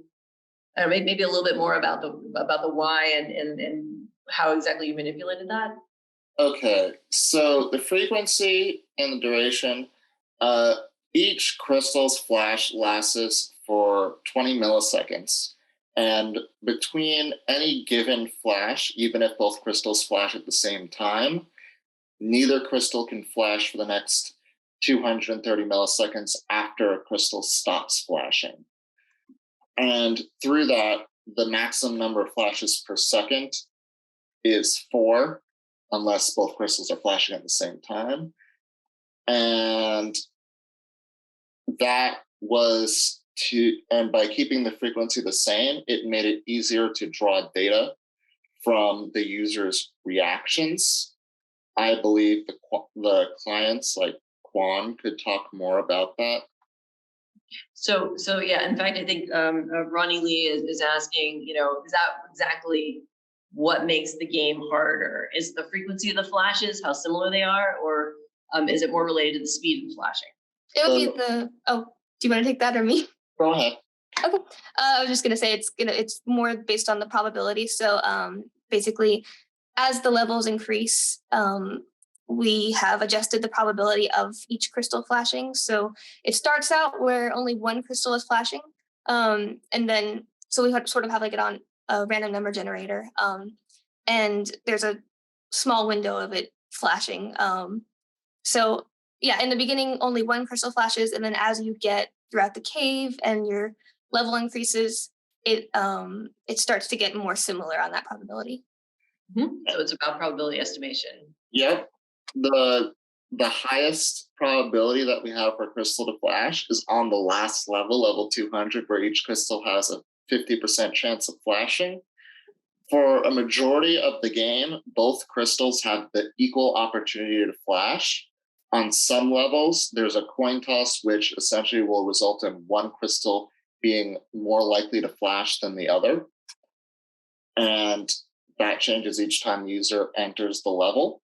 maybe a little bit more about the why and how exactly you manipulated that? Okay, so the frequency and the duration, each crystal's flash lasts for 20 milliseconds. And between any given flash, even if both crystals flash at the same time, neither crystal can flash for the next 230 milliseconds after a crystal stops flashing. And through that, the maximum number of flashes per second is 4, unless both crystals are flashing at the same time. And that was and by keeping the frequency the same, it made it easier to draw data from the user's reactions. I believe the clients like Quan could talk more about that. So yeah, in fact, I think Ronnie Lee is asking, is that exactly what makes the game harder? Is the frequency of the flashes, how similar they are, or is it more related to the speed of flashing? It would be do you want to take that or me? Go ahead. Okay. I was just gonna say it's more based on the probability. So basically, as the levels increase, we have adjusted the probability of each crystal flashing. So it starts out where only one crystal is flashing, and then so we sort of have like it on a random number generator, and there's a small window of it flashing. So yeah, in the beginning, only one crystal flashes, and then as you get throughout the cave and your level increases, it starts to get more similar on that probability. Mm-hmm. So it's about probability estimation. Yep. The highest probability that we have for a crystal to flash is on the last level, level 200, where each crystal has a 50% chance of flashing. For a majority of the game, both crystals have the equal opportunity to flash. On some levels, there's a coin toss, which essentially will result in one crystal being more likely to flash than the other. And that changes each time the user enters the level.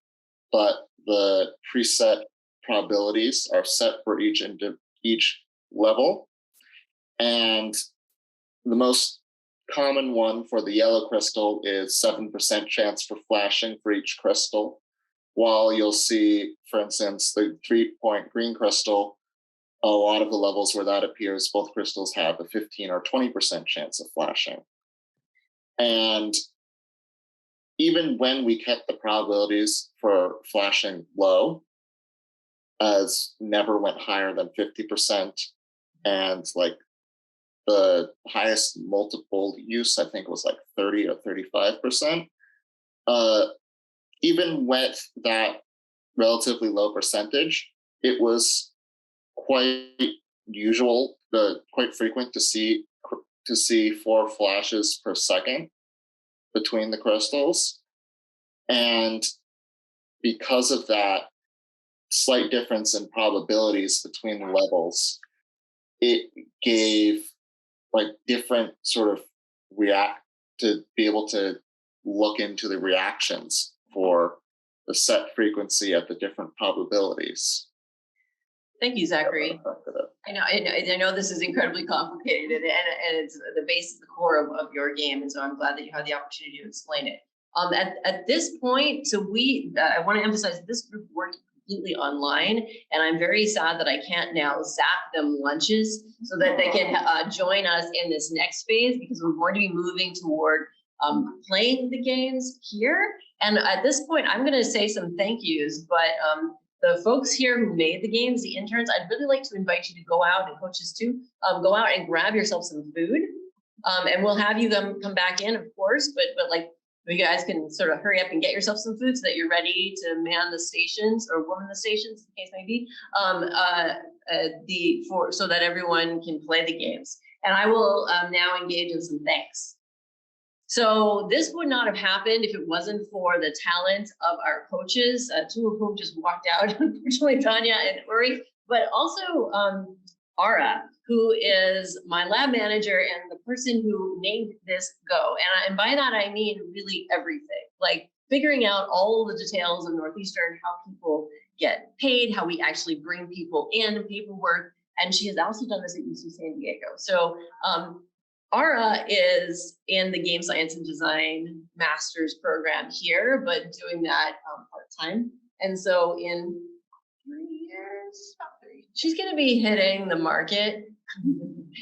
But the preset probabilities are set for each level. And the most common one for the yellow crystal is 7% chance for flashing for each crystal. While you'll see, for instance, the 3-point green crystal, a lot of the levels where that appears, both crystals have a 15 or 20% chance of flashing. And even when we kept the probabilities for flashing low, as never went higher than 50%, and like the highest multiple use, I think was like 30 or 35%. Even with that relatively low percentage, it was quite usual, quite frequent to see 4 flashes per second between the crystals. And because of that slight difference in probabilities between the levels, it gave like different sort of to be able to look into the reactions for the set frequency at the different probabilities. Thank you, Zachary. I know this is incredibly complicated, and it's the base, the core of your game, and so I'm glad that you had the opportunity to explain it. At this point, so I want to emphasize this group worked completely online, and I'm very sad that I can't now zap them lunches so that they can join us in this next phase, because we're going to be moving toward playing the games here. And at this point, I'm going to say some thank yous, but the folks here who made the games, the interns, I'd really like to invite you to go out, and coaches too, go out and grab yourself some food. And we'll have you come back in, of course, but like you guys can sort of hurry up and get yourself some food so that you're ready to man the stations or woman the stations, the case may be, so that everyone can play the games. And I will now engage in some thanks. So this would not have happened if it wasn't for the talent of our coaches, 2 of whom just walked out, unfortunately, Tanya and Uri, but also Ara, who is my lab manager and the person who made this go. And by that, I mean really everything, like figuring out all the details of Northeastern, how people get paid, how we actually bring people in, paperwork. And she has also done this at UC San Diego. So Ara is in the game science and design master's program here, but doing that part-time. And so in 3 years, about 3, she's going to be hitting the market,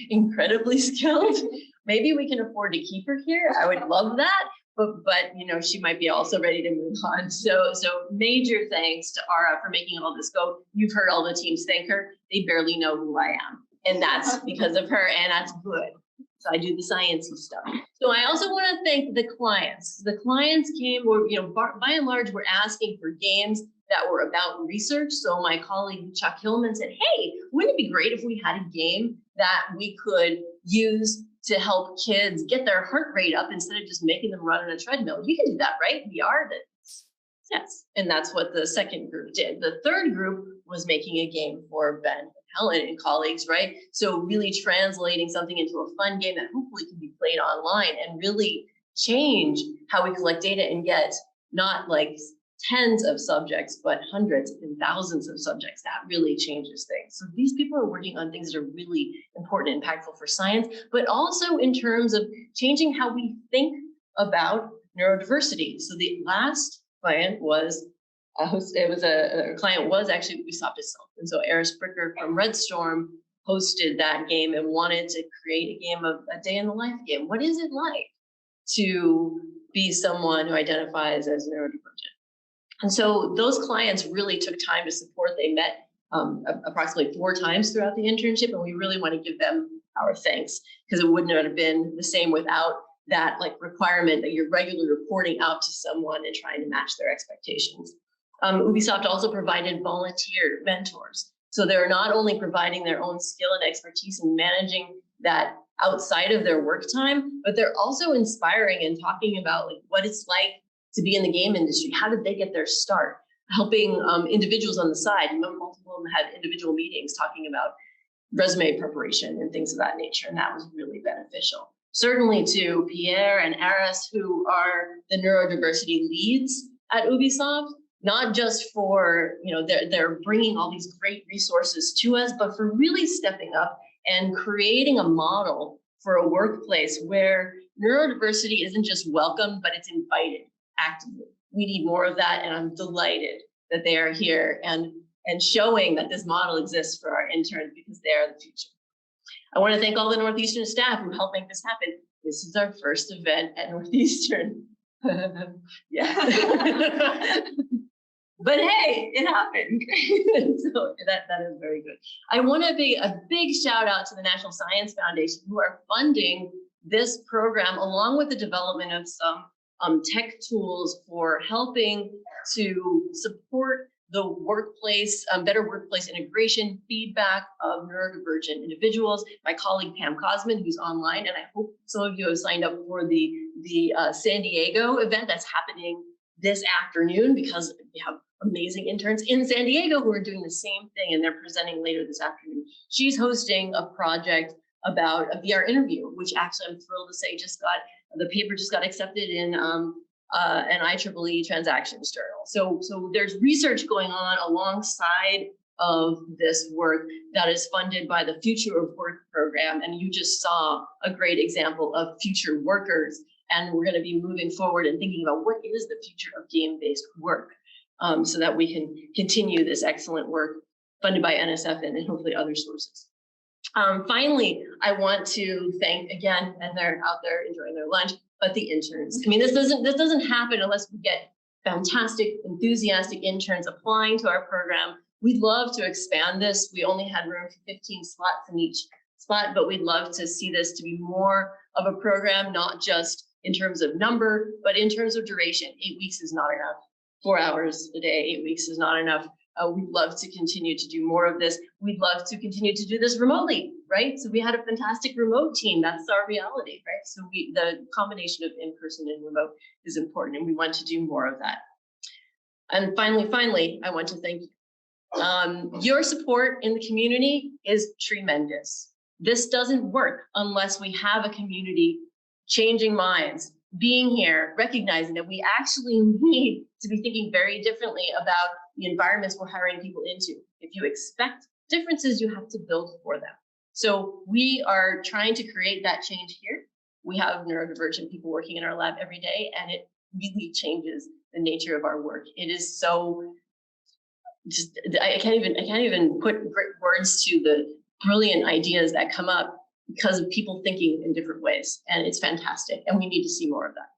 incredibly skilled. Maybe we can afford to keep her here. I would love that. But you know, she might be also ready to move on. So major thanks to Ara for making all this go. You've heard all the teams thank her. They barely know who I am. And that's because of her, and that's good. So I do the sciencey stuff. So I also want to thank the clients. The clients came, or you know, by and large, were asking for games that were about research. So my colleague Chuck Hillman said, hey, wouldn't it be great if we had a game that we could use to help kids get their heart rate up instead of just making them run on a treadmill? You can do that, right? VR did. Yes, and that's what the second group did. The third group was making a game for Ben and Helen and colleagues, right? So really translating something into a fun game that hopefully can be played online and really change how we collect data and get not like tens of subjects, but hundreds and thousands of subjects. That really changes things. So these people are working on things that are really important and impactful for science, but also in terms of changing how we think about neurodiversity. So the last client was a client was actually Ubisoft itself. And so Eris Bricker from Red Storm hosted that game and wanted to create a game of a day in the life game. What is it like to be someone who identifies as neurodivergent? And so those clients really took time to support. They met approximately 4 times throughout the internship, and we really want to give them our thanks, because it wouldn't have been the same without that like requirement that you're regularly reporting out to someone and trying to match their expectations. Ubisoft also provided volunteer mentors. So they're not only providing their own skill and expertise in managing that outside of their work time, but they're also inspiring and talking about like what it's like to be in the game industry. How did they get their start? Helping individuals on the side. Multiple of them had individual meetings talking about resume preparation and things of that nature, and that was really beneficial. Certainly to Piere and Eris, who are the neurodiversity leads at Ubisoft, not just for, you know, they're bringing all these great resources to us, but for really stepping up and creating a model for a workplace where neurodiversity isn't just welcome, but it's invited actively. We need more of that, and I'm delighted that they are here and showing that this model exists for our interns, because they are the future. I want to thank all the Northeastern staff who helped make this happen. This is our first event at Northeastern. Yeah. But hey, it happened. So that is very good. I want to be a big shout out to the National Science Foundation, who are funding this program along with the development of some tech tools for helping to support the workplace, better workplace integration, feedback of neurodivergent individuals. My colleague Pam Cosman, who's online, and I hope some of you have signed up for the San Diego event that's happening this afternoon, because we have amazing interns in San Diego who are doing the same thing, and they're presenting later this afternoon. She's hosting a project about a VR interview, which actually I'm thrilled to say the paper just got accepted in an IEEE Transactions Journal. So there's research going on alongside of this work that is funded by the Future of Work program. And you just saw a great example of future workers. And we're going to be moving forward and thinking about what is the future of game-based work, so that we can continue this excellent work funded by NSF and hopefully other sources. Finally, I want to thank again, and they're out there enjoying their lunch, but the interns. I mean, this doesn't happen unless we get fantastic, enthusiastic interns applying to our program. We'd love to expand this. We only had room for 15 slots in each spot, but we'd love to see this to be more of a program, not just in terms of number, but in terms of duration. 8 weeks is not enough. 4 hours a day, 8 weeks is not enough. We'd love to continue to do more of this. We'd love to continue to do this remotely, right? So we had a fantastic remote team. That's our reality, right? So the combination of in-person and remote is important, and we want to do more of that. And finally, I want to thank you. Your support in the community is tremendous. This doesn't work unless we have a community changing minds, being here, recognizing that we actually need to be thinking very differently about the environments we're hiring people into. If you expect differences, you have to build for them. So we are trying to create that change here. We have neurodivergent people working in our lab every day, and it really changes the nature of our work. It is so just, I can't even put words to the brilliant ideas that come up because of people thinking in different ways. And it's fantastic. And we need to see more of that.